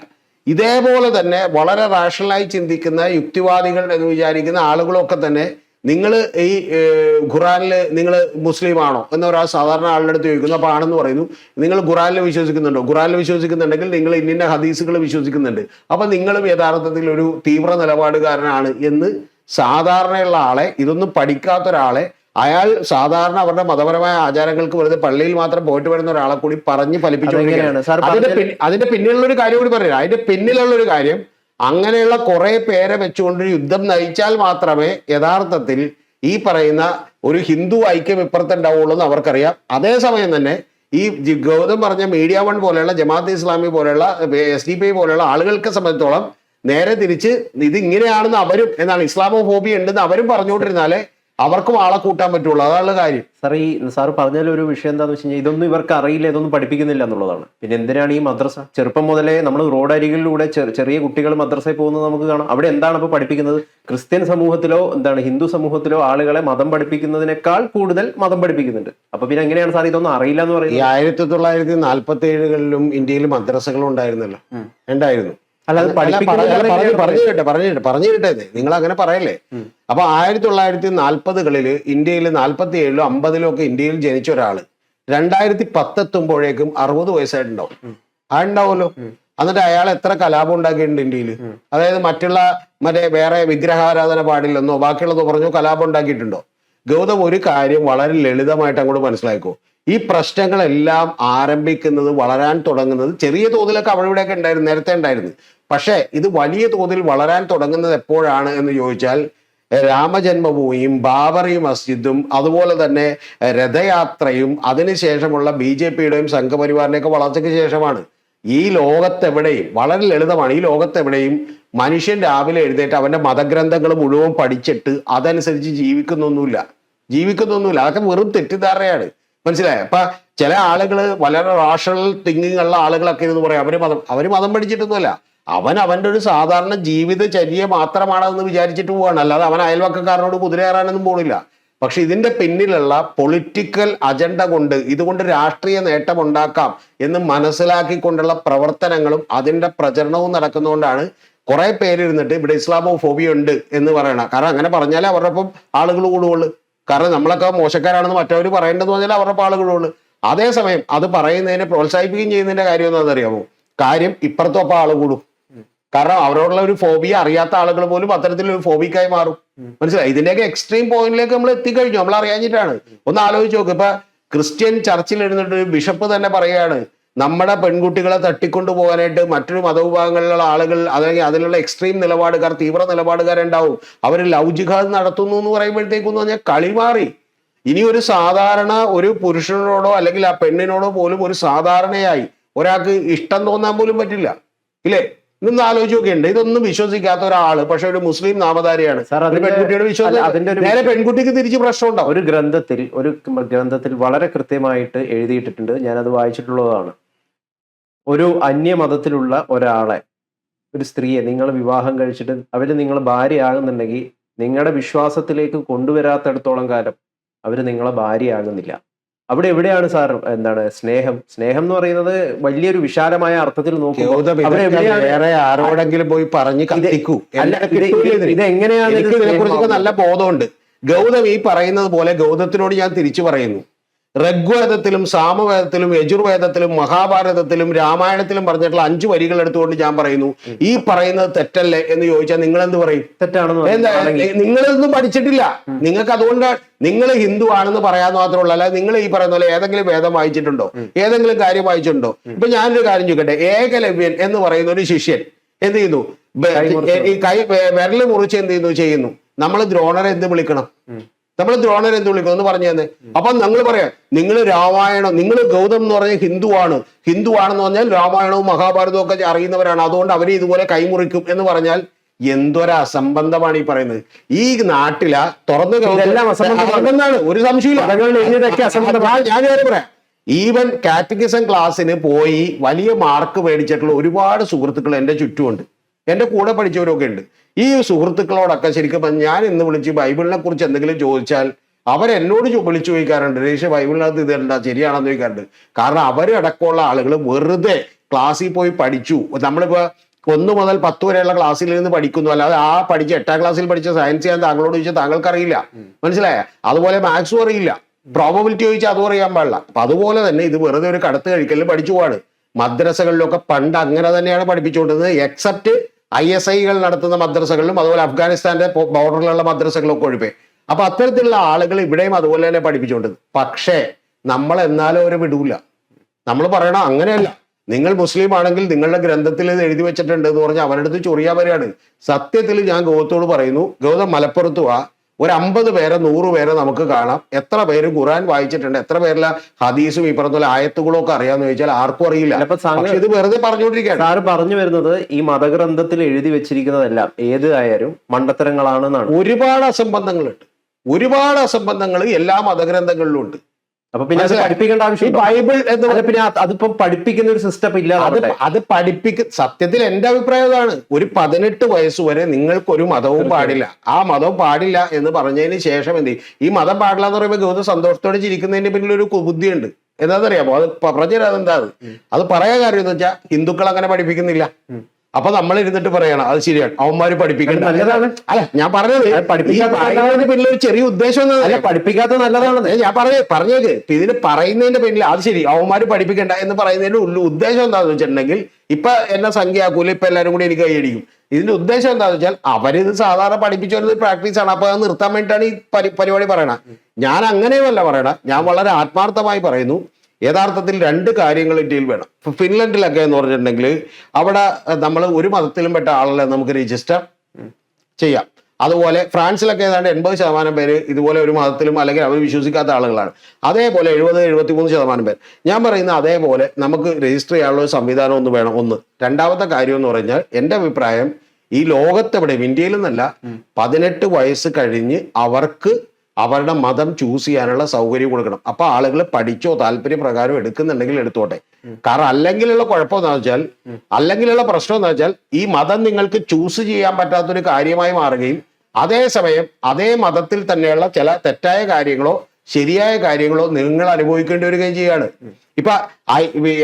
Speaker 2: ഇതേപോലെ തന്നെ വളരെ റാഷണലായി ചിന്തിക്കുന്ന യുക്തിവാദികൾ എന്ന് വിചാരിക്കുന്ന ആളുകളൊക്കെ തന്നെ നിങ്ങൾ ഈ ഖുറാനിൽ നിങ്ങൾ മുസ്ലിം ആണോ എന്ന് ഒരാൾ സാധാരണ ആളുടെ അടുത്ത് ചോദിക്കുന്നു. അപ്പോൾ ആണെന്ന് പറയുന്നു. നിങ്ങൾ ഖുറാനിൽ വിശ്വസിക്കുന്നുണ്ടോ? ഖുറാനിൽ വിശ്വസിക്കുന്നുണ്ടെങ്കിൽ നിങ്ങൾ ഇന്ന ഹദീസുകൾ വിശ്വസിക്കുന്നുണ്ട്, അപ്പം നിങ്ങളും യഥാർത്ഥത്തിൽ ഒരു തീവ്ര നിലപാടുകാരനാണ് എന്ന് സാധാരണയുള്ള ആളെ, ഇതൊന്നും പഠിക്കാത്ത ഒരാളെ, അയാൾ സാധാരണ അവരുടെ മതപരമായ ആചാരങ്ങൾക്ക് വെറുതെ പള്ളിയിൽ മാത്രം പോയിട്ട് വരുന്ന ഒരാളെ കൂടി പറഞ്ഞ് ഫലിപ്പിച്ചുകൊണ്ടിരിക്കുകയാണ്. അതിന്റെ പിന്നിലുള്ള ഒരു കാര്യം കൂടി പറയാം. അതിന്റെ പിന്നിലുള്ള ഒരു കാര്യം, അങ്ങനെയുള്ള കുറെ പേരെ വെച്ചുകൊണ്ട് യുദ്ധം നയിച്ചാൽ മാത്രമേ യഥാർത്ഥത്തിൽ ഈ പറയുന്ന ഒരു ഹിന്ദു ഐക്യം ഇപ്പുറത്തുണ്ടാവുള്ളൂ എന്ന് അവർക്കറിയാം. അതേസമയം തന്നെ ഈ ഗൗതം പറഞ്ഞ മീഡിയ വൺ പോലെയുള്ള ജമാഅത്തെ ഇസ്ലാമി പോലെയുള്ള SDP പോലെയുള്ള ആളുകൾക്ക് സംബന്ധിച്ചോളം നേരെ തിരിച്ച് ഇത് ഇങ്ങനെയാണെന്ന് അവരും, എന്നാൽ ഇസ്ലാമോഫോബിയ ഉണ്ടെന്ന് അവരും പറഞ്ഞുകൊണ്ടിരുന്നാലേ അവർക്കും ആളെ കൂട്ടാൻ പറ്റുള്ളൂ. അതാണ് കാര്യം.
Speaker 1: സാർ പറഞ്ഞാലും ഒരു വിഷയം എന്താണെന്ന് വെച്ച് കഴിഞ്ഞാൽ ഇതൊന്നും ഇവർക്ക് അറിയില്ല, ഇതൊന്നും പഠിപ്പിക്കുന്നില്ല എന്നുള്ളതാണ്. പിന്നെ എന്തിനാണ് ഈ മദ്രസ? ചെറുപ്പം മുതലേ നമ്മൾ റോഡ് അരികിലൂടെ ചെറിയ കുട്ടികൾ മദ്രസയിൽ പോകുന്നത് നമുക്ക് കാണാം. അവിടെ എന്താണ് ഇപ്പോൾ പഠിപ്പിക്കുന്നത്? ക്രിസ്ത്യൻ സമൂഹത്തിലോ ഹിന്ദു സമൂഹത്തിലോ ആളുകളെ മതം പഠിപ്പിക്കുന്നതിനേക്കാൾ കൂടുതൽ മതം പഠിപ്പിക്കുന്നുണ്ട്. അപ്പൊ പിന്നെ എങ്ങനെയാണ് സാർ ഇതൊന്നും അറിയില്ല എന്ന് പറയുന്നത്?
Speaker 2: ഈ 1947 ഇന്ത്യയിൽ മദ്രസകൾ ഉണ്ടായിരുന്നല്ലോ, ഉണ്ടായിരുന്നു. പറഞ്ഞിട്ടെ നിങ്ങൾ അങ്ങനെ പറയല്ലേ. അപ്പൊ 1940 ഇന്ത്യയിൽ 47-ലും 50-ലും ഒക്കെ ഇന്ത്യയിൽ ജനിച്ച ഒരാള് 2010 എത്തുമ്പോഴേക്കും 60 വയസ്സായിട്ടുണ്ടാവും. ഉണ്ടാവുമല്ലോ. എന്നിട്ട് അയാൾ എത്ര കലാപം ഉണ്ടാക്കിയിട്ടുണ്ട് ഇന്ത്യയിൽ. അതായത് മറ്റേ വേറെ വിഗ്രഹാരാധന പാടില്ലെന്നോ ബാക്കിയുള്ളതോ പറഞ്ഞോ കലാപം ഉണ്ടാക്കിയിട്ടുണ്ടോ? ഗൗതം ഒരു കാര്യം വളരെ ലളിതമായിട്ട് അങ്ങോട്ട് മനസ്സിലാക്കോ. ഈ പ്രശ്നങ്ങളെല്ലാം ആരംഭിക്കുന്നത്, വളരാൻ തുടങ്ങുന്നത് ചെറിയ തോതിലൊക്കെ അവിടെ ഇവിടെയൊക്കെ ഉണ്ടായിരുന്നു, നേരത്തെ ഉണ്ടായിരുന്നു. പക്ഷേ ഇത് വലിയ തോതിൽ വളരാൻ തുടങ്ങുന്നത് എപ്പോഴാണ് എന്ന് ചോദിച്ചാൽ രാമജന്മഭൂമിയും ബാബറി മസ്ജിദും അതുപോലെ തന്നെ രഥയാത്രയും അതിനുശേഷമുള്ള BJPയുടെയും സംഘപരിവാറിന്റെയൊക്കെ വളർച്ചയ്ക്ക് ശേഷമാണ്. ഈ ലോകത്തെവിടെയും വളരെ ലളിതമാണ്. ഈ ലോകത്തെവിടെയും മനുഷ്യൻ രാവിലെ എഴുന്നേറ്റ് അവന്റെ മതഗ്രന്ഥങ്ങൾ മുഴുവൻ പഠിച്ചിട്ട് അതനുസരിച്ച് ജീവിക്കുന്നൊന്നുമില്ല. അതൊക്കെ വെറും തെറ്റിദ്ധാരണയാണ്. മനസ്സിലായോ? അപ്പൊ ചില ആളുകൾ വളരെ റാഷണൽ തിങ്കിങ് ഉള്ള ആളുകളൊക്കെ എന്ന് പറയാം അവര് മതം പഠിച്ചിട്ടൊന്നുമല്ല. അവന്റെ ഒരു സാധാരണ ജീവിതചര്യ മാത്രമാണെന്ന് വിചാരിച്ചിട്ട് പോവാണ്. അല്ലാതെ അവൻ അയൽവക്കക്കാരനോട് കുതിര കയറാനൊന്നും പോണില്ല. പക്ഷെ ഇതിന്റെ പിന്നിലുള്ള പൊളിറ്റിക്കൽ അജണ്ട കൊണ്ട് ഇതുകൊണ്ട് രാഷ്ട്രീയ നേട്ടം ഉണ്ടാക്കാം എന്ന് മനസ്സിലാക്കിക്കൊണ്ടുള്ള പ്രവർത്തനങ്ങളും അതിന്റെ പ്രചരണവും നടക്കുന്നതുകൊണ്ടാണ് കുറെ പേരിരുന്നിട്ട് ഇവിടെ ഇസ്ലാമോഫോബിയ ഉണ്ട് എന്ന് പറയണം. കാരണം അങ്ങനെ പറഞ്ഞാലേ അവരുടെ ഒപ്പം ആളുകൾ കൂടുള്ളൂ. കാരണം നമ്മളൊക്കെ മോശക്കാരാണെന്ന് മറ്റവർ പറയേണ്ടതെന്ന് പറഞ്ഞാൽ അവരുടെ ആളുകളുള്ളൂ. അതേസമയം അത് പറയുന്നതിനെ പ്രോത്സാഹിപ്പിക്കുകയും ചെയ്യുന്നതിന്റെ കാര്യം എന്താണെന്ന് അറിയാമോ? കാര്യം ഇപ്പുറത്തൊപ്പം ആൾ കൂടും. കാരണം അവരോടുള്ള ഒരു ഫോബിയ അറിയാത്ത ആളുകൾ പോലും അത്തരത്തിലൊരു ഫോബിക്കായി മാറും. മനസ്സിലായി? ഇതിന്റെയൊക്കെ എക്സ്ട്രീം പോയിന്റിലേക്ക് നമ്മൾ എത്തിക്കഴിഞ്ഞു. നമ്മൾ അറിയാഞ്ഞിട്ടാണ്. ഒന്ന് ആലോചിച്ച് നോക്ക്. ഇപ്പൊ ക്രിസ്ത്യൻ ചർച്ചിൽ ഇരുന്നിട്ട് ബിഷപ്പ് തന്നെ പറയുകയാണ്, നമ്മുടെ പെൺകുട്ടികളെ തട്ടിക്കൊണ്ടു പോകാനായിട്ട് മറ്റൊരു മതവിഭാഗങ്ങളിലുള്ള ആളുകൾ അല്ലെങ്കിൽ അതിലുള്ള എക്സ്ട്രീം നിലപാടുകാർ, തീവ്ര നിലപാടുകാരുണ്ടാവും. അവർ ലവ് ജിഹാദ് നടത്തുന്നു എന്ന് പറയുമ്പോഴത്തേക്കെന്ന് പറഞ്ഞാൽ കളി മാറി. ഇനി ഒരു സാധാരണ ഒരു പുരുഷനോടോ അല്ലെങ്കിൽ ആ പെണ്ണിനോടോ പോലും ഒരു സാധാരണയായി ഒരാൾക്ക് ഇഷ്ടം തോന്നാൻ പോലും പറ്റില്ല. ഇല്ലേ? ഇതൊന്നും ആലോചിച്ച് നോക്കിയുണ്ട്. ഇതൊന്നും വിശ്വസിക്കാത്ത ഒരാള് പക്ഷെ ഒരു മുസ്ലിം നാമധാരിയാണ്. പെൺകുട്ടിയുടെ വിശ്വാസം നേരെ പെൺകുട്ടിക്ക് തിരിച്ച് പ്രശ്നം ഉണ്ടാവും.
Speaker 1: ഒരു ഗ്രന്ഥത്തിൽ വളരെ കൃത്യമായിട്ട് എഴുതിയിട്ടിട്ടുണ്ട്. ഞാനത് വായിച്ചിട്ടുള്ളതാണ്. ഒരു അന്യമതത്തിലുള്ള ഒരാളെ, ഒരു സ്ത്രീയെ നിങ്ങൾ വിവാഹം കഴിച്ചിട്ട് അവര് നിങ്ങൾ ഭാര്യയാകുന്നുണ്ടെങ്കിൽ നിങ്ങളുടെ വിശ്വാസത്തിലേക്ക് കൊണ്ടുവരാത്തടത്തോളം കാലം അവര് നിങ്ങളെ ഭാര്യയാകുന്നില്ല. അവിടെ എവിടെയാണ് സാർ സ്നേഹം എന്ന് പറയുന്നത് വലിയൊരു വിശാലമായ അർത്ഥത്തിൽ
Speaker 2: വേറെ ആരോടെങ്കിലും പോയി പറഞ്ഞ് കത്തിക്കൂ.
Speaker 1: ഇതെങ്ങനെയാണ്?
Speaker 2: ഇതിനെക്കുറിച്ചൊക്കെ നല്ല ബോധമുണ്ട്. ഗൗതം ഈ പറയുന്നത് പോലെ ഗൗതത്തിനോട് ഞാൻ തിരിച്ചു പറയുന്നു. ഋഗ്വേദത്തിലും സാമവേദത്തിലും യജുർവേദത്തിലും മഹാഭാരതത്തിലും രാമായണത്തിലും പറഞ്ഞിട്ടുള്ള 5 വരികൾ എടുത്തുകൊണ്ട് ഞാൻ പറയുന്നു, ഈ പറയുന്നത് തെറ്റല്ലേ എന്ന് ചോദിച്ചാൽ നിങ്ങൾ എന്ത് പറയും?
Speaker 1: തെറ്റാണെന്ന്.
Speaker 2: നിങ്ങളൊന്നും പഠിച്ചിട്ടില്ല. നിങ്ങൾക്ക് അതുകൊണ്ട് നിങ്ങൾ ഹിന്ദു ആണെന്ന് പറയാന്ന് മാത്രമല്ല. അല്ലാതെ നിങ്ങൾ ഈ പറയുന്ന പോലെ ഏതെങ്കിലും വേദം വായിച്ചിട്ടുണ്ടോ? ഏതെങ്കിലും കാര്യം വായിച്ചിട്ടുണ്ടോ? ഇപ്പൊ ഞാനൊരു കാര്യം ചോദിക്കട്ടെ. ഏകലവ്യൻ എന്ന് പറയുന്ന ഒരു ശിഷ്യൻ എന്ത് ചെയ്യുന്നു? ഈ വിരല് മുറിച്ച് എന്ത് ചെയ്യുന്നു? നമ്മൾ ദ്രോണരെ എന്ത് വിളിക്കണം? നമ്മൾ ദ്രോണരെ എന്ത് വിളിക്കും എന്ന് പറഞ്ഞു തന്നെ. അപ്പൊ നിങ്ങൾ പറയാം, നിങ്ങൾ രാമായണം, നിങ്ങൾ ഗൗതം എന്ന് പറഞ്ഞ ഹിന്ദുവാണെന്ന് പറഞ്ഞാൽ രാമായണവും മഹാഭാരതവും ഒക്കെ അറിയുന്നവരാണ്, അതുകൊണ്ട് അവരെ ഇതുപോലെ കൈമുറിക്കും എന്ന് പറഞ്ഞാൽ എന്തൊരു അസംബന്ധമാണ് ഈ പറയുന്നത്. ഈ നാട്ടിലാ തുറന്നു ഒരു സംശയമില്ല. ഞാൻ പറയാം, ഈവൻ കാറ്റഗിസം ക്ലാസ്സിന് പോയി വലിയ മാർക്ക് മേടിച്ചിട്ടുള്ള ഒരുപാട് സുഹൃത്തുക്കൾ എൻ്റെ ചുറ്റുമുണ്ട്, എൻ്റെ കൂടെ പഠിച്ചവരൊക്കെ ഉണ്ട്. ഈ സുഹൃത്തുക്കളോടൊക്കെ ശരിക്കും ഞാൻ ഇന്ന് വിളിച്ച് ബൈബിളിനെ കുറിച്ച് എന്തെങ്കിലും ചോദിച്ചാൽ അവരെന്നോട് വിളിച്ചു ചോദിക്കാറുണ്ട്, രേഷ ബൈബിളിനകത്ത് ഇത് എന്താ ശരിയാണെന്ന് ചോദിക്കാറുണ്ട്. കാരണം അവരടക്കമുള്ള ആളുകൾ വെറുതെ ക്ലാസ്സിൽ പോയി പഠിച്ചു. നമ്മളിപ്പോ 1 മുതൽ 10 വരെയുള്ള ക്ലാസ്സിൽ നിന്ന് പഠിക്കുന്നു, അല്ലാതെ ആ പഠിച്ച 8ാം ക്ലാസ്സിൽ പഠിച്ച സയൻസ് ഞാൻ താങ്കളോട് ചോദിച്ചാൽ താങ്കൾക്ക് അറിയില്ല, മനസ്സിലായ? അതുപോലെ മാത്സും അറിയില്ല, പ്രോബബിലിറ്റി ചോദിച്ചാൽ അതും അറിയാൻ പാടില്ല. അപ്പൊ അതുപോലെ തന്നെ ഇത് വെറുതെ ഒരു കടത്ത് കഴിക്കലിൽ പഠിച്ചു പോവാണ്. മദ്രസകളിലൊക്കെ പണ്ട് അങ്ങനെ തന്നെയാണ് പഠിപ്പിച്ചുകൊണ്ടിരുന്നത്, എക്സെപ്റ്റ് ISIകൾ നടത്തുന്ന മദ്രസകളിലും അതുപോലെ അഫ്ഗാനിസ്ഥാന്റെ ബോർഡറിലുള്ള മദ്രസകളൊക്കെ ഒഴിപ്പേ. അപ്പൊ അത്തരത്തിലുള്ള ആളുകൾ ഇവിടെയും അതുപോലെ തന്നെ പഠിപ്പിച്ചുകൊണ്ടിരുന്നത്. പക്ഷേ നമ്മൾ എന്നാലും അവരെ വിടൂല. നമ്മൾ പറയണം അങ്ങനെയല്ല, നിങ്ങൾ മുസ്ലിം ആണെങ്കിൽ നിങ്ങളുടെ ഗ്രന്ഥത്തിൽ ഇത് എഴുതി വെച്ചിട്ടുണ്ട് എന്ന് പറഞ്ഞാൽ അവരുടെ അടുത്ത് ചൊറിയാൻ വരികയാണ്. സത്യത്തിൽ ഞാൻ ഗൗതത്തോട് പറയുന്നു, ഗൗതം മലപ്പുറത്ത് വാ, ഒരു 50 പേരെ 100 പേരെ നമുക്ക് കാണാം. എത്ര പേര് ഖുർആൻ വായിച്ചിട്ടുണ്ട്, എത്ര പേരില ഹദീസും ഈ പറഞ്ഞ പോലെ ആയത്തുകളും ഒക്കെ അറിയാമെന്ന് ചോദിച്ചാൽ ആർക്കും അറിയില്ല. ഇത് വെറുതെ പറഞ്ഞുകൊണ്ടിരിക്കുകയാണ്.
Speaker 1: സാറ് പറഞ്ഞു വരുന്നത് ഈ മതഗ്രന്ഥത്തിൽ എഴുതി വെച്ചിരിക്കുന്നതെല്ലാം ഏതായാലും മണ്ടത്തരങ്ങളാണെന്നാണ്.
Speaker 2: ഒരുപാട് അസംബന്ധങ്ങൾ എല്ലാ മതഗ്രന്ഥങ്ങളിലും ഉണ്ട്.
Speaker 1: അപ്പൊ പിന്നെ പഠിപ്പിക്കേണ്ട ആവശ്യം
Speaker 2: ബൈബിൾ എന്ന്
Speaker 1: പിന്നെ അതിപ്പം പഠിപ്പിക്കുന്ന ഒരു സിസ്റ്റം ഇല്ല.
Speaker 2: അത് സത്യത്തിൽ എന്റെ അഭിപ്രായം അതാണ്. ഒരു 18 വയസ്സ് വരെ നിങ്ങൾക്കൊരു മതവും പാടില്ല. ആ മതം പാടില്ല എന്ന് പറഞ്ഞതിന് ശേഷം എന്ത് ചെയ്യും? ഈ മതം പാടില്ല എന്ന് പറയുമ്പോൾ ഗൗതം സന്തോഷത്തോടെ ചിരിക്കുന്നതിന്റെ പിന്നിൽ ഒരു കുബുദ്ധിയുണ്ട്. എന്താണെന്നറിയാമോ? അത് പറഞ്ഞുതരാം അതെന്താ. അത് പറയാൻ കാര്യം എന്ന് വെച്ചാൽ ഹിന്ദുക്കൾ അങ്ങനെ പഠിപ്പിക്കുന്നില്ല. അപ്പൊ നമ്മൾ ഇരുന്നിട്ട് പറയണം അത് ശരിയാണ്, അവന്മാര് പഠിപ്പിക്കണം നല്ലതാണ്. അല്ല ഞാൻ പറഞ്ഞത് പിന്നിൽ ഒരു ചെറിയ ഉദ്ദേശം
Speaker 1: പഠിപ്പിക്കാത്ത നല്ലതാണ്.
Speaker 2: ഞാൻ പറഞ്ഞേക്ക് ഇതിന് പറയുന്നതിന്റെ പിന്നിൽ അത് ശരി അവന്മാര് പഠിപ്പിക്കണ്ട എന്ന് പറയുന്നതിന്റെ ഉദ്ദേശം എന്താണെന്ന് വെച്ചിട്ടുണ്ടെങ്കിൽ, ഇപ്പൊ എന്നെ സംഖ്യയാക്കൂല, ഇപ്പൊ എല്ലാവരും കൂടി എനിക്ക് കൈയടിക്കും. ഇതിന്റെ ഉദ്ദേശം എന്താണെന്ന് വെച്ചാൽ അവരിത് സാധാരണ പഠിപ്പിച്ചു വരുന്ന പ്രാക്ടീസ് ആണ്. അപ്പൊ അത് നിർത്താൻ വേണ്ടിയിട്ടാണ് ഈ പരിപാടി പറയണത്. ഞാൻ അങ്ങനെയുമല്ല പറയണ, ഞാൻ വളരെ ആത്മാർത്ഥമായി പറയുന്നു. യഥാർത്ഥത്തിൽ 2 കാര്യങ്ങൾ ഇന്ത്യയിൽ വേണം. ഇപ്പൊ ഫിൻലൻഡിലൊക്കെ എന്ന് പറഞ്ഞിട്ടുണ്ടെങ്കിൽ അവിടെ നമ്മൾ ഒരു മതത്തിലും പെട്ട ആളല്ല നമുക്ക് രജിസ്റ്റർ ചെയ്യാം. അതുപോലെ ഫ്രാൻസിലൊക്കെ ഏതാണ്ട് 80% പേര് ഇതുപോലെ ഒരു മതത്തിലും അല്ലെങ്കിൽ അവർ വിശ്വസിക്കാത്ത ആളുകളാണ്. അതേപോലെ 70-73% പേർ. ഞാൻ പറയുന്ന അതേപോലെ നമുക്ക് രജിസ്റ്റർ ചെയ്യാനുള്ള ഒരു സംവിധാനം ഒന്ന് വേണം. രണ്ടാമത്തെ കാര്യം എന്ന് പറഞ്ഞാൽ എൻ്റെ അഭിപ്രായം, ഈ ലോകത്തെവിടെയും ഇന്ത്യയിൽ നിന്നല്ല 18 വയസ്സ് കഴിഞ്ഞ് അവർക്ക് അവരുടെ മതം ചൂസ് ചെയ്യാനുള്ള സൗകര്യം കൊടുക്കണം. അപ്പൊ ആളുകൾ പഠിച്ചോ താല്പര്യപ്രകാരം എടുക്കുന്നുണ്ടെങ്കിൽ എടുത്തോട്ടെ. കാരണം അല്ലെങ്കിലുള്ള പ്രശ്നം എന്താ വെച്ചാൽ ഈ മതം നിങ്ങൾക്ക് ചൂസ് ചെയ്യാൻ പറ്റാത്തൊരു കാര്യമായി മാറുകയും അതേസമയം അതേ മതത്തിൽ തന്നെയുള്ള ചില തെറ്റായ കാര്യങ്ങളോ ശരിയായ കാര്യങ്ങളോ നിങ്ങൾ അനുഭവിക്കേണ്ടി വരികയും ചെയ്യാണ്. ഇപ്പൊ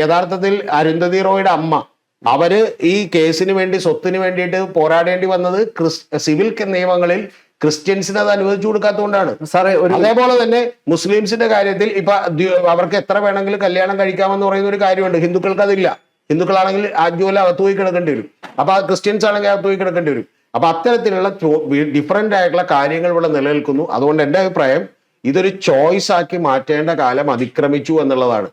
Speaker 2: യഥാർത്ഥത്തിൽ അരുന്ധതി റോയുടെ അമ്മ അവര് ഈ കേസിന് വേണ്ടി സ്വത്തിന് വേണ്ടിയിട്ട് പോരാടേണ്ടി വന്നത് സിവിൽ നിയമങ്ങളിൽ ക്രിസ്ത്യൻസിന് അത് അനുവദിച്ചു കൊടുക്കാത്തതുകൊണ്ടാണ്. അതേപോലെ തന്നെ മുസ്ലിംസിന്റെ കാര്യത്തിൽ ഇപ്പൊ അവർക്ക് എത്ര വേണമെങ്കിലും കല്യാണം കഴിക്കാമെന്ന് പറയുന്ന ഒരു കാര്യമുണ്ട്. ഹിന്ദുക്കൾക്ക് അതില്ല. ഹിന്ദുക്കളാണെങ്കിൽ ആജ്ഞോല അകത്ത് പോയി കിടക്കേണ്ടി വരും. അപ്പൊ ക്രിസ്ത്യൻസ് ആണെങ്കിൽ അകത്ത് പോയി കിടക്കേണ്ടി വരും. അപ്പൊ അത്തരത്തിലുള്ള ഡിഫറെന്റ് ആയിട്ടുള്ള കാര്യങ്ങൾ ഇവിടെ നിലനിൽക്കുന്നു. അതുകൊണ്ട് എൻ്റെ അഭിപ്രായം ഇതൊരു ചോയ്സ് ആക്കി മാറ്റേണ്ട കാലം അതിക്രമിച്ചു എന്നുള്ളതാണ്.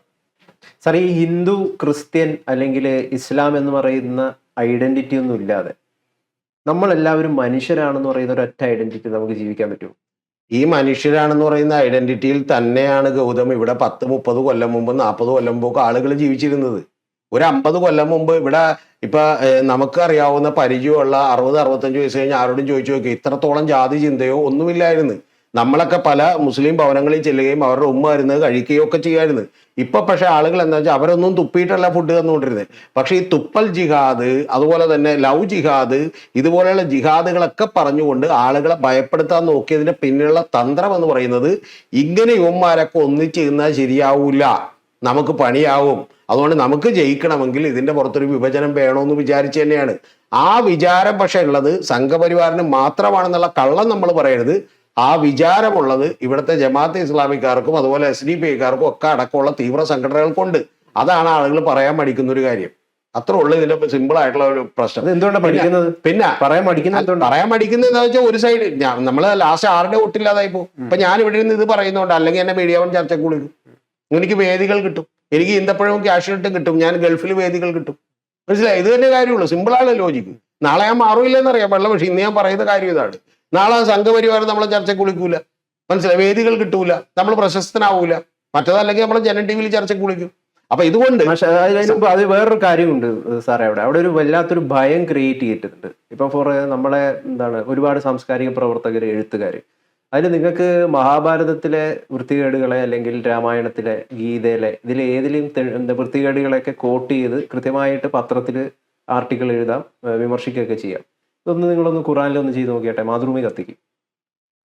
Speaker 1: സാർ, ഈ ഹിന്ദു ക്രിസ്ത്യൻ അല്ലെങ്കിൽ ഇസ്ലാം എന്ന് പറയുന്ന ഐഡന്റിറ്റി ഒന്നും ഇല്ലാതെ നമ്മളെല്ലാവരും മനുഷ്യരാണെന്ന് പറയുന്ന ഒരൊറ്റ ഐഡന്റിറ്റി നമുക്ക് ജീവിക്കാൻ പറ്റുമോ?
Speaker 2: ഈ മനുഷ്യരാണെന്ന് പറയുന്ന ഐഡന്റിറ്റിയിൽ തന്നെയാണ് ഗൗതം ഇവിടെ 10-30 കൊല്ലം മുമ്പ് 40 കൊല്ലം മുമ്പൊക്കെ ആളുകൾ ജീവിച്ചിരുന്നത്. ഒരു 50 കൊല്ലം മുമ്പ് ഇവിടെ ഇപ്പൊ നമുക്ക് അറിയാവുന്ന പരിചയമുള്ള 60-65 വയസ്സ് കഴിഞ്ഞ് ആരോടും ചോദിച്ചു നോക്കി ഇത്രത്തോളം ജാതി ചിന്തയോ ഒന്നുമില്ലായിരുന്നു. നമ്മളൊക്കെ പല മുസ്ലിം ഭവനങ്ങളിൽ ചെല്ലുകയും അവരുടെ ഉമ്മ വരുന്നത് കഴിക്കുകയോ ഒക്കെ ചെയ്യായിരുന്നു. ഇപ്പൊ പക്ഷെ ആളുകൾ എന്താ വെച്ചാൽ അവരൊന്നും തുപ്പിയിട്ടല്ല ഫുഡ് തന്നുകൊണ്ടിരുന്നത്. പക്ഷെ ഈ തുപ്പൽ ജിഹാദ്, അതുപോലെ തന്നെ ലവ് ജിഹാദ്, ഇതുപോലെയുള്ള ജിഹാദുകളൊക്കെ പറഞ്ഞുകൊണ്ട് ആളുകളെ ഭയപ്പെടുത്താൻ നോക്കിയതിന്റെ പിന്നിലുള്ള തന്ത്രം എന്ന് പറയുന്നത് ഇങ്ങനെ യുവന്മാരൊക്കെ ഒന്നിച്ചിരുന്നാൽ ശരിയാവൂല, നമുക്ക് പണിയാവും, അതുകൊണ്ട് നമുക്ക് ജയിക്കണമെങ്കിൽ ഇതിന്റെ പുറത്തൊരു വിഭജനം വേണമെന്ന് വിചാരിച്ചു തന്നെയാണ്. ആ വിചാരം പക്ഷെ ഉള്ളത് സംഘപരിവാറിന് മാത്രമാണെന്നുള്ള കള്ളം നമ്മൾ പറയരുത്. ആ വിചാരമുള്ളത് ഇവിടുത്തെ ജമാഅത്തെ ഇസ്ലാമിക്കാർക്കും അതുപോലെ SDPIക്കാർക്കും ഒക്കെ അടക്കമുള്ള തീവ്ര സംഘടനകൾക്കുണ്ട്. അതാണ് ആളുകൾ പറയാൻ മടിക്കുന്ന ഒരു കാര്യം. അത്രേ ഉള്ളൂ ഇതിന്റെ സിമ്പിൾ ആയിട്ടുള്ള ഒരു പ്രശ്നം.
Speaker 1: എന്തുകൊണ്ടാണ് പഠിക്കുന്നത്?
Speaker 2: പിന്നെ പറയാൻ മടിക്കുന്നത് എന്താ വെച്ചാൽ ഒരു സൈഡ് നമ്മള് ലാസ്റ്റ് ആരുടെ ഒട്ടില്ലാതായി പോകും. ഇപ്പൊ ഞാൻ ഇവിടെ നിന്ന് ഇത് പറയുന്നതുകൊണ്ട് അല്ലെങ്കിൽ എന്നെ മീഡിയ വൺ ചർച്ചയ്ക്ക് വിളിക്കും, എനിക്ക് വേദികൾ കിട്ടും, എനിക്ക് ഈന്തപ്പഴവും ക്യാഷ്നട്ടും കിട്ടും, ഞാൻ ഗൾഫിൽ വേദികൾ കിട്ടും. മനസ്സിലായി? ഇത് തന്നെ കാര്യമുള്ളൂ. സിമ്പിളാണ് ലോജിക്ക്. നാളെ ഞാൻ മാറൂല്ലെന്നറിയാൻ പാടില്ല, പക്ഷെ ഇന്ന് ഞാൻ പറയുന്ന കാര്യം ഇതാണ്. നാളെ സംഘപരിവാരം നമ്മളെ ചർച്ചയ്ക്ക് വിളിക്കൂല. മനസ്സിലായി, വേദികൾ കിട്ടൂല, നമ്മൾ പ്രശസ്തനാവൂല, മറ്റേതല്ലെങ്കിൽ നമ്മൾ ജനൻ ടി വിയിൽ ചർച്ചയ്ക്ക് വിളിക്കും. അപ്പൊ ഇതുകൊണ്ട്
Speaker 1: പക്ഷെ അതിന് മുമ്പ് അത് വേറൊരു കാര്യമുണ്ട് സാറേ, അവിടെ ഒരു വല്ലാത്തൊരു ഭയം ക്രിയേറ്റ് ചെയ്തിട്ടുണ്ട്. ഇപ്പൊ നമ്മളെ എന്താണ് ഒരുപാട് സാംസ്കാരിക പ്രവർത്തകർ, എഴുത്തുകാർ, അതിൽ നിങ്ങൾക്ക് മഹാഭാരതത്തിലെ വൃത്തികേടുകളെ അല്ലെങ്കിൽ രാമായണത്തിലെ, ഗീതയിലെ, ഏതിലും എന്താ വൃത്തികേടുകളെയൊക്കെ കോട്ട് ചെയ്ത് കൃത്യമായിട്ട് പത്രത്തിൽ ആർട്ടിക്കിൾ എഴുതാം, വിമർശിക്കുകയൊക്കെ ചെയ്യാം. ഇതൊന്ന് നിങ്ങളൊന്ന് ഖുറാനിലൊന്ന് ചെയ്ത് നോക്കിയാട്ടെ, മാതൃഭൂമി കത്തിക്കും.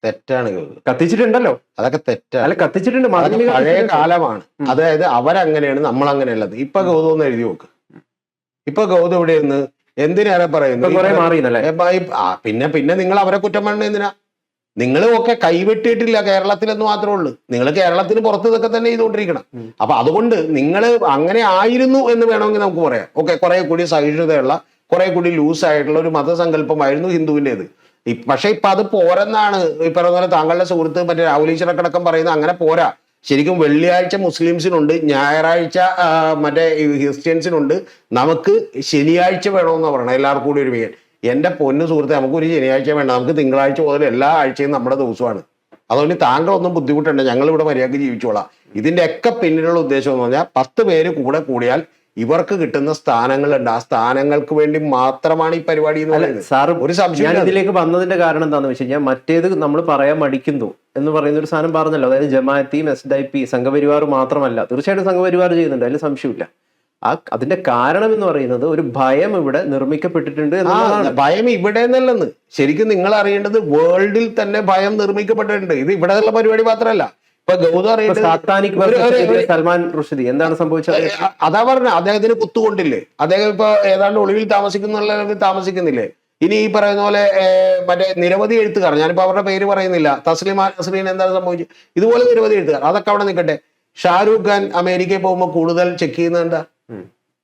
Speaker 2: തെറ്റാണ്,
Speaker 1: കത്തിച്ചിട്ടുണ്ടല്ലോ,
Speaker 2: അതൊക്കെ തെറ്റാണ്.
Speaker 1: അല്ല കത്തിച്ചിട്ടുണ്ട്,
Speaker 2: പഴയ കാലമാണ്. അതായത് അവരങ്ങനെയാണ്, നമ്മൾ അങ്ങനെയുള്ളത്. ഇപ്പൊ ഗൗതം ഒന്ന് എഴുതി നോക്ക്. ഇപ്പൊ ഗൗതം ഇവിടെ നിന്ന് എന്തിനാണ് പറയുന്നത്? പിന്നെ നിങ്ങൾ അവരെ കുറ്റം പറഞ്ഞ എന്തിനാ? നിങ്ങൾ ഒക്കെ കൈവെട്ടിയിട്ടില്ല കേരളത്തിലെന്ന് മാത്രമേ ഉള്ളൂ. നിങ്ങൾ കേരളത്തിന് പുറത്ത് ഇതൊക്കെ തന്നെ ചെയ്തുകൊണ്ടിരിക്കണം. അപ്പൊ അതുകൊണ്ട് നിങ്ങൾ അങ്ങനെ ആയിരുന്നു എന്ന് വേണമെങ്കിൽ നമുക്ക് പറയാം. ഓക്കെ, കുറെ കൂടി സഹിഷ്ണുതയുള്ള, കുറെ കൂടി ലൂസ് ആയിട്ടുള്ള ഒരു മതസങ്കല്പമായിരുന്നു ഹിന്ദുവിൻ്റെത്. പക്ഷെ ഇപ്പൊ അത് പോരെന്നാണ് ഈ പറയുന്ന പോലെ താങ്കളുടെ സുഹൃത്ത് മറ്റേ രാഹുൽ ഈശ്വരക്കടക്കം പറയുന്നത്. അങ്ങനെ പോരാ. ശരിക്കും വെള്ളിയാഴ്ച മുസ്ലിംസിനുണ്ട്, ഞായറാഴ്ച മറ്റേ ക്രിസ്ത്യൻസിനുണ്ട്, നമുക്ക് ശനിയാഴ്ച വേണമെന്ന് പറയണം എല്ലാവർക്കും കൂടി ഒരുമിക്കാൻ. എന്റെ പൊന്നു സുഹൃത്തെ, നമുക്കൊരു ശനിയാഴ്ച വേണ്ട, നമുക്ക് തിങ്കളാഴ്ച മുതൽ എല്ലാ ആഴ്ചയും നമ്മുടെ ദിവസമാണ്. അതുകൊണ്ട് താങ്കളൊന്നും ബുദ്ധിമുട്ടുണ്ട്, ഞങ്ങൾ ഇവിടെ മര്യാദക്ക് ജീവിച്ചോളാം. ഇതിന്റെ ഒക്കെ പിന്നിലുള്ള ഉദ്ദേശം എന്ന് പറഞ്ഞാൽ 10 പേര് കൂടെ കൂടിയാൽ ഇവർക്ക് കിട്ടുന്ന സ്ഥാനങ്ങളുണ്ട്, ആ സ്ഥാനങ്ങൾക്ക് വേണ്ടി മാത്രമാണ് ഈ പരിപാടി എന്ന് പറയുന്നത്. ഒരു സംശയം
Speaker 1: ഇതിലേക്ക് വന്നതിന്റെ കാരണം എന്താണെന്ന് വെച്ച് കഴിഞ്ഞാൽ, മറ്റേത് നമ്മൾ പറയാൻ മടിക്കുന്നു എന്ന് പറയുന്ന ഒരു സാധനം പറഞ്ഞല്ലോ. അതായത് ജമാഅത്തിയും SDIP സംഘപരിവാർ മാത്രമല്ല, തീർച്ചയായിട്ടും സംഘപരിവാർ ചെയ്യുന്നുണ്ട്, അതിൽ സംശയമില്ല. അതിന്റെ കാരണം എന്ന് പറയുന്നത് ഒരു ഭയം ഇവിടെ നിർമ്മിക്കപ്പെട്ടിട്ടുണ്ട് എന്നുള്ളതാണ്.
Speaker 2: ഭയം ഇവിടെ നിന്നല്ലെന്ന് ശരിക്കും നിങ്ങൾ അറിയേണ്ടത്, വേൾഡിൽ തന്നെ ഭയം നിർമ്മിക്കപ്പെട്ടിട്ടുണ്ട്. ഇത് ഇവിടെ ഉള്ള പരിപാടി മാത്രമല്ല. ഇപ്പൊ ഗൗതം
Speaker 1: സൽമാൻ റുഷ്ദി എന്താണ് സംഭവിച്ചത്?
Speaker 2: അതാ പറഞ്ഞ, അദ്ദേഹത്തിന് കുത്തുകൊണ്ടില്ലേ, അദ്ദേഹം ഇപ്പൊ ഏതാണ്ട് ഒളിവിൽ താമസിക്കുന്നില്ലേ. ഇനി ഈ പറയുന്ന പോലെ മറ്റേ നിരവധി എഴുത്തുകാർ, ഞാനിപ്പോ അവരുടെ പേര് പറയുന്നില്ല, തസ്ലിമ നസ്രീൻ എന്താണ് സംഭവിച്ചത്, ഇതുപോലെ നിരവധി എഴുത്തുകാർ, അതൊക്കെ അവിടെ നിൽക്കട്ടെ. ഷാരൂഖ് ഖാൻ അമേരിക്കയിൽ പോകുമ്പോൾ കൂടുതൽ ചെക്ക് ചെയ്യുന്നത്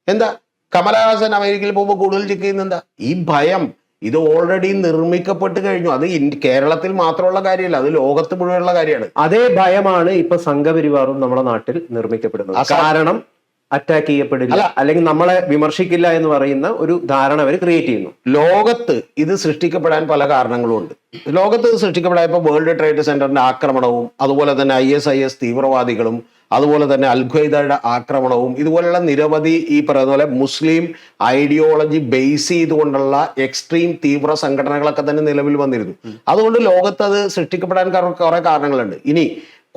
Speaker 2: എന്താ? കമലഹാസൻ അമേരിക്കയിൽ പോകുമ്പോൾ കൂടുതൽ ചെക്ക് ചെയ്യുന്നത് എന്താ? ഈ ഭയം. ഇത് ഓൾറെഡി നിർമ്മിക്കപ്പെട്ട് കഴിഞ്ഞു. അത് കേരളത്തിൽ മാത്രമുള്ള കാര്യമല്ല, അത് ലോകത്ത് മുഴുവനുള്ള കാര്യമാണ്.
Speaker 1: അതേ ഭയമാണ് ഇപ്പൊ സംഘപരിവാറും നമ്മുടെ നാട്ടിൽ നിർമ്മിക്കപ്പെടുന്നത്. കാരണം അറ്റാക്ക് ചെയ്യപ്പെടില്ല, അല്ലെങ്കിൽ നമ്മളെ വിമർശിക്കില്ല എന്ന് പറയുന്ന ഒരു ധാരണ അവർ ക്രിയേറ്റ് ചെയ്യുന്നു.
Speaker 2: ലോകത്ത് ഇത് സൃഷ്ടിക്കപ്പെടാൻ പല കാരണങ്ങളും ഉണ്ട്. ലോകത്ത് ഇത് സൃഷ്ടിക്കപ്പെടാൻ ഇപ്പൊ വേൾഡ് ട്രേഡ് സെന്ററിന്റെ ആക്രമണവും, അതുപോലെ തന്നെ ISIS തീവ്രവാദികളും, അതുപോലെ തന്നെ അൽഖ്വയ്ദയുടെ ആക്രമണവും, ഇതുപോലുള്ള നിരവധി ഈ പറയുന്ന പോലെ മുസ്ലിം ഐഡിയോളജി ബേസ് ചെയ്തുകൊണ്ടുള്ള എക്സ്ട്രീം തീവ്ര സംഘടനകളൊക്കെ തന്നെ നിലവിൽ വന്നിരുന്നു. അതുകൊണ്ട് ലോകത്ത് അത് സൃഷ്ടിക്കപ്പെടാൻ കുറെ കാരണങ്ങളുണ്ട്. ഇനി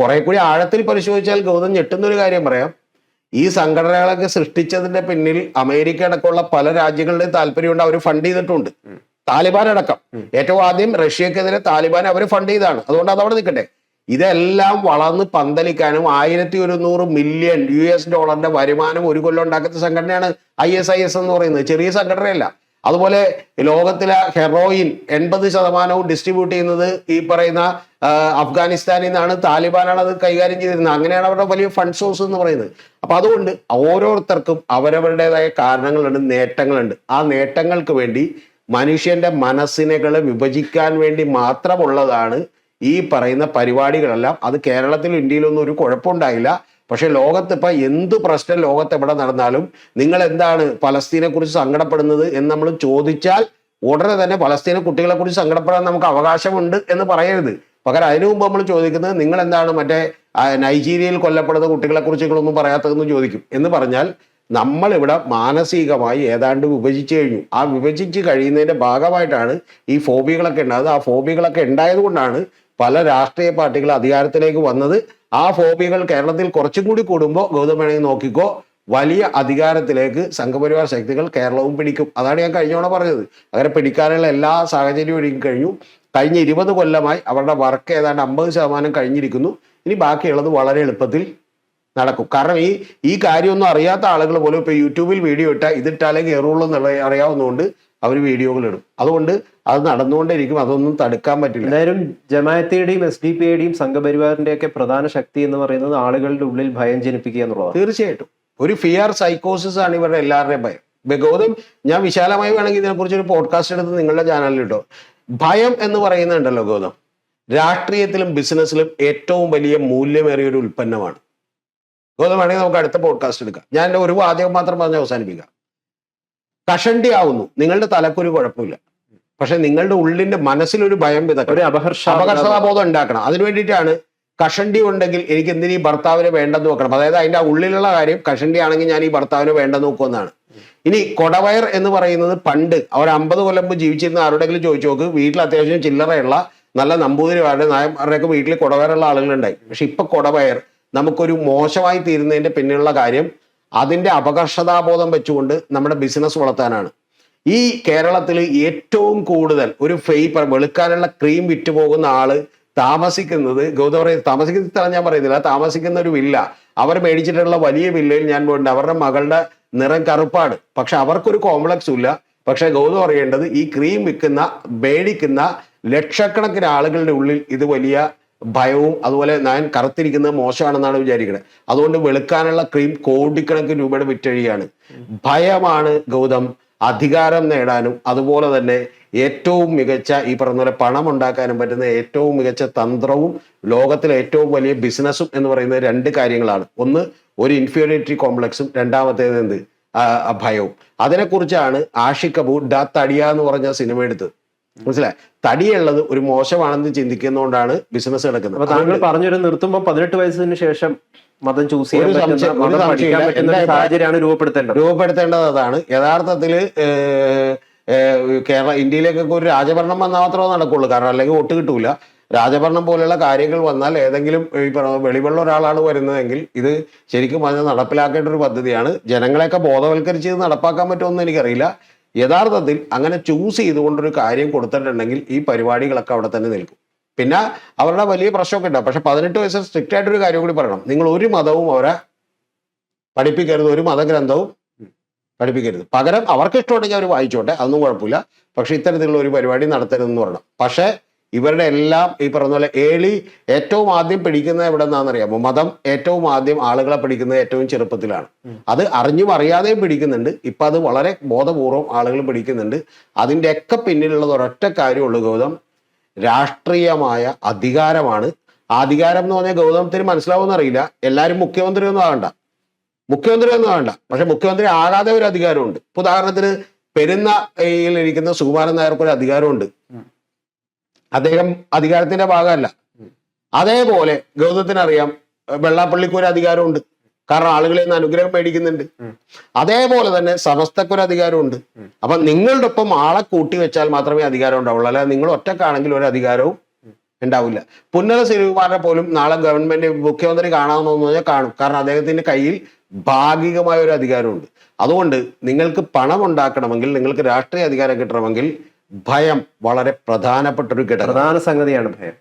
Speaker 2: കുറെ കൂടി ആഴത്തിൽ പരിശോധിച്ചാൽ ഗൗതം ഞെട്ടുന്നൊരു കാര്യം പറയാം. ഈ സംഘടനകളൊക്കെ സൃഷ്ടിച്ചതിന്റെ പിന്നിൽ അമേരിക്ക അടക്കമുള്ള പല രാജ്യങ്ങളുടെയും താല്പര്യമുണ്ട്. അവർ ഫണ്ട് ചെയ്തിട്ടുണ്ട്, താലിബാൻ അടക്കം. ഏറ്റവും ആദ്യം റഷ്യക്കെതിരെ താലിബാൻ അവർ ഫണ്ട് ചെയ്താണ്. അതുകൊണ്ട് അതവിടെ നിൽക്കട്ടെ. ഇതെല്ലാം വളർന്ന് പന്തലിക്കാനും 1100 മില്യൺ US$ വരുമാനം ഒരു കൊല്ലം ഉണ്ടാക്കുന്ന സംഘടനയാണ് ISIS എന്ന് പറയുന്നത്. ചെറിയ സംഘടനയല്ല. അതുപോലെ ലോകത്തിലെ ഹെറോയിൻ 80% ഡിസ്ട്രിബ്യൂട്ട് ചെയ്യുന്നത് ഈ പറയുന്ന അഫ്ഗാനിസ്ഥാനിൽ നിന്നാണ്. താലിബാനാണ് അത് കൈകാര്യം ചെയ്തിരുന്നത്. അങ്ങനെയാണ് അവരുടെ വലിയ ഫണ്ട് സോഴ്സ് എന്ന് പറയുന്നത്. അപ്പൊ അതുകൊണ്ട് ഓരോരുത്തർക്കും അവരവരുടേതായ കാരണങ്ങളുണ്ട്, നേട്ടങ്ങളുണ്ട്. ആ നേട്ടങ്ങൾക്ക് വേണ്ടി മനുഷ്യന്റെ മനസ്സിനെകളെ വിഭജിക്കാൻ വേണ്ടി മാത്രമുള്ളതാണ് ഈ പറയുന്ന പരിപാടികളെല്ലാം. അത് കേരളത്തിലും ഇന്ത്യയിലൊന്നും ഒരു കുഴപ്പമുണ്ടായില്ല. പക്ഷെ ലോകത്ത് ഇപ്പൊ എന്ത് പ്രശ്നം ലോകത്ത് എവിടെ നടന്നാലും നിങ്ങൾ എന്താണ് പലസ്തീനെ കുറിച്ച് സങ്കടപ്പെടുന്നത് എന്ന് നമ്മൾ ചോദിച്ചാൽ ഉടനെ തന്നെ പലസ്തീനെ കുട്ടികളെ കുറിച്ച് സങ്കടപ്പെടാൻ നമുക്ക് അവകാശമുണ്ട് എന്ന് പറയരുത്. പകരം അതിനു മുമ്പ് നമ്മൾ ചോദിക്കുന്നത്, നിങ്ങൾ എന്താണ് മറ്റേ നൈജീരിയയിൽ കൊല്ലപ്പെടുന്ന കുട്ടികളെ കുറിച്ച് നിങ്ങളൊന്നും പറയാത്തതെന്ന് ചോദിക്കും. എന്ന് പറഞ്ഞാൽ നമ്മളിവിടെ മാനസികമായി ഏതാണ്ട് വിഭജിച്ചു കഴിഞ്ഞു. ആ വിഭജിച്ച് കഴിയുന്നതിന്റെ ഭാഗമായിട്ടാണ് ഈ ഫോബികളൊക്കെ ഉണ്ടായത്. ആ ഫോബികളൊക്കെ ഉണ്ടായത് കൊണ്ടാണ് പല രാഷ്ട്രീയ പാർട്ടികൾ അധികാരത്തിലേക്ക് വന്നത്. ആ ഫോബികൾ കേരളത്തിൽ കുറച്ചും കൂടി കൂടുമ്പോൾ ഗൗതം വേണമെങ്കിൽ നോക്കിക്കോ, വലിയ അധികാരത്തിലേക്ക് സംഘപരിവാർ ശക്തികൾ കേരളവും പിടിക്കും. അതാണ് ഞാൻ കഴിഞ്ഞോടെ പറഞ്ഞത്. അങ്ങനെ പിടിക്കാനുള്ള എല്ലാ സാഹചര്യവും ഒരുക്കി കഴിഞ്ഞു. കഴിഞ്ഞ 20 കൊല്ലമായി അവരുടെ വർക്ക് ഏതാണ്ട് 50% കഴിഞ്ഞിരിക്കുന്നു. ഇനി ബാക്കിയുള്ളത് വളരെ എളുപ്പത്തിൽ നടക്കും. കാരണം ഈ കാര്യമൊന്നും അറിയാത്ത ആളുകൾ പോലും ഇപ്പൊ യൂട്യൂബിൽ വീഡിയോ ഇട്ടാൽ ഇതിട്ടാലേ കയറുള്ളൂ എന്നുള്ള അറിയാവുന്നതുകൊണ്ട് അവർ വീഡിയോകൾ ഇടും. അതുകൊണ്ട് അത് നടന്നുകൊണ്ടിരിക്കും, അതൊന്നും തടുക്കാൻ പറ്റില്ല.
Speaker 1: എന്തായാലും ജമാഅത്തിയുടെയും SDPയുടെയും സംഘപരിവാറിന്റെ ഒക്കെ പ്രധാന ശക്തി എന്ന് പറയുന്നത് ആളുകളുടെ ഉള്ളിൽ ഭയം ജനിപ്പിക്കുക എന്നുള്ളതാണ്.
Speaker 2: തീർച്ചയായിട്ടും ഒരു ഫിയർ സൈക്കോസിസ് ആണ് ഇവരുടെ എല്ലാവരുടെയും ഭയം. ഗൗതം, ഞാൻ വിശാലമായി വേണമെങ്കിൽ ഇതിനെക്കുറിച്ച് ഒരു പോഡ്കാസ്റ്റ് എടുത്ത് നിങ്ങളുടെ ചാനലിൽ ഇട്ടോ. ഭയം എന്ന് പറയുന്നുണ്ടല്ലോ ഗൗതം, രാഷ്ട്രീയത്തിലും ബിസിനസ്സിലും ഏറ്റവും വലിയ മൂല്യമേറിയ ഒരു ഉൽപ്പന്നമാണ്. ഗൗതം വേണമെങ്കിൽ നമുക്ക് അടുത്ത പോഡ്കാസ്റ്റ് എടുക്കാം. ഞാൻ എൻ്റെ ഒരു വാചകം മാത്രം പറഞ്ഞ് അവസാനിപ്പിക്കാം. കഷണ്ടി ആവുന്നു, നിങ്ങളുടെ തലക്കൊരു കുഴപ്പമില്ല. പക്ഷെ നിങ്ങളുടെ ഉള്ളിന്റെ മനസ്സിലൊരു ഭയം വിതക്കണം,
Speaker 1: ഒരു
Speaker 2: അപകർഷതാബോധം ഉണ്ടാക്കണം. അതിനു വേണ്ടിയിട്ടാണ് കഷണ്ടി ഉണ്ടെങ്കിൽ എനിക്ക് എന്തിനീ ഭർത്താവിനെ വേണ്ടെന്ന് നോക്കണം. അതായത് അതിന്റെ ഉള്ളിലുള്ള കാര്യം കഷണ്ടി ആണെങ്കിൽ ഞാൻ ഈ ഭർത്താവിനെ വേണ്ടെന്ന് നോക്കുമെന്നാണ്. ഇനി കൊടവയർ എന്ന് പറയുന്നത് പണ്ട് അവർ 50 കൊല്ലം മുമ്പ് ജീവിച്ചിരുന്ന ആരുടെങ്കിലും ചോദിച്ചു നോക്ക്, വീട്ടിൽ അത്യാവശ്യം ചില്ലറയുള്ള നല്ല നമ്പൂതിരിമാരുടെ നായന്മാരുടെയൊക്കെ വീട്ടിൽ കൊടവയറുള്ള ആളുകളുണ്ടായി. പക്ഷെ ഇപ്പൊ കൊടവയർ നമുക്കൊരു മോശമായി തീരുന്നതിന്റെ പിന്നിലുള്ള കാര്യം അതിന്റെ അപകർഷതാബോധം വെച്ചുകൊണ്ട് നമ്മുടെ ബിസിനസ് വളർത്താനാണ്. ഈ കേരളത്തിൽ ഏറ്റവും കൂടുതൽ ഒരു വെളുക്കാനുള്ള ക്രീം വിറ്റ് പോകുന്ന ആള് താമസിക്കുന്നത്, ഗൗതം പറയുന്നത് താമസിക്കുന്ന സ്ഥലം ഞാൻ പറയുന്നില്ല, താമസിക്കുന്ന ഒരു വില്ല, അവർ മേടിച്ചിട്ടുള്ള വലിയ വില്ലയിൽ ഞാൻ പോയിട്ടുണ്ട്. അവരുടെ മകളുടെ നിറം കറുപ്പാണ്, പക്ഷെ അവർക്കൊരു കോംപ്ലക്സും ഇല്ല. പക്ഷെ ഗൗതം അറിയേണ്ടത് ഈ ക്രീം മേടിക്കുന്ന ലക്ഷക്കണക്കിന് ആളുകളുടെ ഉള്ളിൽ ഇത് വലിയ ഭയവും, അതുപോലെ ഞാൻ കറുത്തിരിക്കുന്നത് മോശമാണെന്നാണ് വിചാരിക്കുന്നത്. അതുകൊണ്ട് വെളുക്കാനുള്ള ക്രീം കോടിക്കണക്കിന് രൂപയുടെ വിറ്റഴിയാണ്. ഭയമാണ് ഗൗതം അധികാരം നേടാനും അതുപോലെ തന്നെ ഏറ്റവും മികച്ച ഈ പറഞ്ഞ പോലെ പണം ഉണ്ടാക്കാനും പറ്റുന്ന ഏറ്റവും മികച്ച തന്ത്രവും ലോകത്തിലെ ഏറ്റവും വലിയ ബിസിനസ്സും എന്ന് പറയുന്നത് 2 കാര്യങ്ങളാണ്. ഒന്ന് ഒരു ഇൻഫീരിയോറിറ്റി കോംപ്ലക്സും, രണ്ടാമത്തേത് എന്ത് ഭയവും. അതിനെക്കുറിച്ചാണ് ആഷിഖ് കപൂർ ഡാ തടിയ എന്ന് പറഞ്ഞ സിനിമ എടുത്തത്. മനസ്സിലായി? തടിയുള്ളത് ഒരു മോശമാണെന്ന് ചിന്തിക്കുന്നതുകൊണ്ടാണ് ബിസിനസ് നടക്കുന്നത്.
Speaker 1: അപ്പൊ താങ്കൾ പറഞ്ഞൊരു നിർത്തുമ്പോൾ 18 വയസ്സിന് ശേഷം മതം ചൂസ് ചെയ്യാൻ സാഹചര്യമാണ്
Speaker 2: രൂപപ്പെടുത്തേണ്ടത്. അതാണ് യഥാർത്ഥത്തില് ഇന്ത്യയിലേക്കൊക്കെ ഒരു രാജഭരണം വന്നാൽ മാത്രമേ നടക്കുള്ളൂ. കാരണം അല്ലെങ്കിൽ വോട്ട് കിട്ടൂല. രാജഭരണം പോലെയുള്ള കാര്യങ്ങൾ വന്നാൽ ഏതെങ്കിലും ഈ വെളിവുള്ള ഒരാളാണ് വരുന്നതെങ്കിൽ ഇത് ശരിക്കും പറഞ്ഞാൽ നടപ്പിലാക്കേണ്ട ഒരു പദ്ധതിയാണ്. ജനങ്ങളെയൊക്കെ ബോധവൽക്കരിച്ച് ഇത് നടപ്പാക്കാൻ പറ്റുമെന്ന് എനിക്കറിയില്ല. യഥാർത്ഥത്തിൽ അങ്ങനെ ചൂസ് ചെയ്തുകൊണ്ടൊരു കാര്യം കൊടുത്തിട്ടുണ്ടെങ്കിൽ ഈ പരിപാടികളൊക്കെ അവിടെ തന്നെ നിൽക്കും. പിന്നെ അവരുടെ വലിയ പ്രശ്നമൊക്കെ ഉണ്ടാവും. പക്ഷെ 18 വയസ്സിൽ സ്ട്രിക്റ്റ് ആയിട്ടൊരു കാര്യം കൂടി പറയണം, നിങ്ങൾ ഒരു മതവും അവരെ പഠിപ്പിക്കരുത്, ഒരു മതഗ്രന്ഥവും പഠിപ്പിക്കരുത്. പകരം അവർക്ക് ഇഷ്ടമുണ്ടെങ്കിൽ അവർ വായിച്ചോട്ടെ, അതൊന്നും കുഴപ്പമില്ല. പക്ഷെ ഇത്തരത്തിലുള്ള ഒരു പരിപാടി നടത്തരുതെന്ന് പറയണം. പക്ഷെ ഇവരുടെ എല്ലാം ഈ പറഞ്ഞ പോലെ ഏറ്റവും ആദ്യം പിടിക്കുന്നത് എവിടെ നിന്നാണെന്നറിയാമോ? മതം ഏറ്റവും ആദ്യം ആളുകളെ പിടിക്കുന്നത് ഏറ്റവും ചെറുപ്പത്തിലാണ്. അത് അറിഞ്ഞും അറിയാതെയും പിടിക്കുന്നുണ്ട്. ഇപ്പൊ അത് വളരെ ബോധപൂർവം ആളുകൾ പിടിക്കുന്നുണ്ട്. അതിൻ്റെ ഒക്കെ പിന്നിലുള്ളത് ഒരൊറ്റ കാര്യമുള്ളൂ ഗൗതം, രാഷ്ട്രീയമായ അധികാരമാണ്. അധികാരം എന്ന് പറഞ്ഞാൽ ഗൗതമത്തിന് മനസ്സിലാവുമെന്ന് അറിയില്ല. എല്ലാവരും മുഖ്യമന്ത്രി ഒന്നും ആകണ്ട, പക്ഷെ മുഖ്യമന്ത്രി ആകാതെ ഒരു അധികാരമുണ്ട്. ഇപ്പൊ ഉദാഹരണത്തിന് പെരുന്നയിലിരിക്കുന്ന സുകുമാരൻ നായർക്ക് ഒരു അധികാരമുണ്ട്, അദ്ദേഹം അധികാരത്തിന്റെ ഭാഗമല്ല. അതേപോലെ ഗൗതത്തിനറിയാം വെള്ളാപ്പള്ളിക്ക് ഒരു അധികാരമുണ്ട്, കാരണം ആളുകളിൽ നിന്ന് അനുഗ്രഹം മേടിക്കുന്നുണ്ട്. അതേപോലെ തന്നെ സമസ്തക്കൊരു അധികാരമുണ്ട്. അപ്പൊ നിങ്ങളുടെ ഒപ്പം ആളെ കൂട്ടി വെച്ചാൽ മാത്രമേ അധികാരം ഉണ്ടാവുള്ളൂ. അല്ലാതെ നിങ്ങൾ ഒറ്റക്കാണെങ്കിൽ ഒരു അധികാരവും ഉണ്ടാവില്ല. പുന്നല ശ്രീകുമാരനെ പോലും നാളെ ഗവൺമെന്റ് മുഖ്യമന്ത്രി കാണാമെന്ന് പറഞ്ഞാൽ കാണും, കാരണം അദ്ദേഹത്തിന്റെ കയ്യിൽ ഭാഗികമായ ഒരു അധികാരമുണ്ട്. അതുകൊണ്ട് നിങ്ങൾക്ക് പണം ഉണ്ടാക്കണമെങ്കിൽ, നിങ്ങൾക്ക് രാഷ്ട്രീയ അധികാരം കിട്ടണമെങ്കിൽ ഭയം വളരെ പ്രധാനപ്പെട്ട ഒരു ഘടകം,
Speaker 1: പ്രധാന സംഗതിയാണ് ഭയം.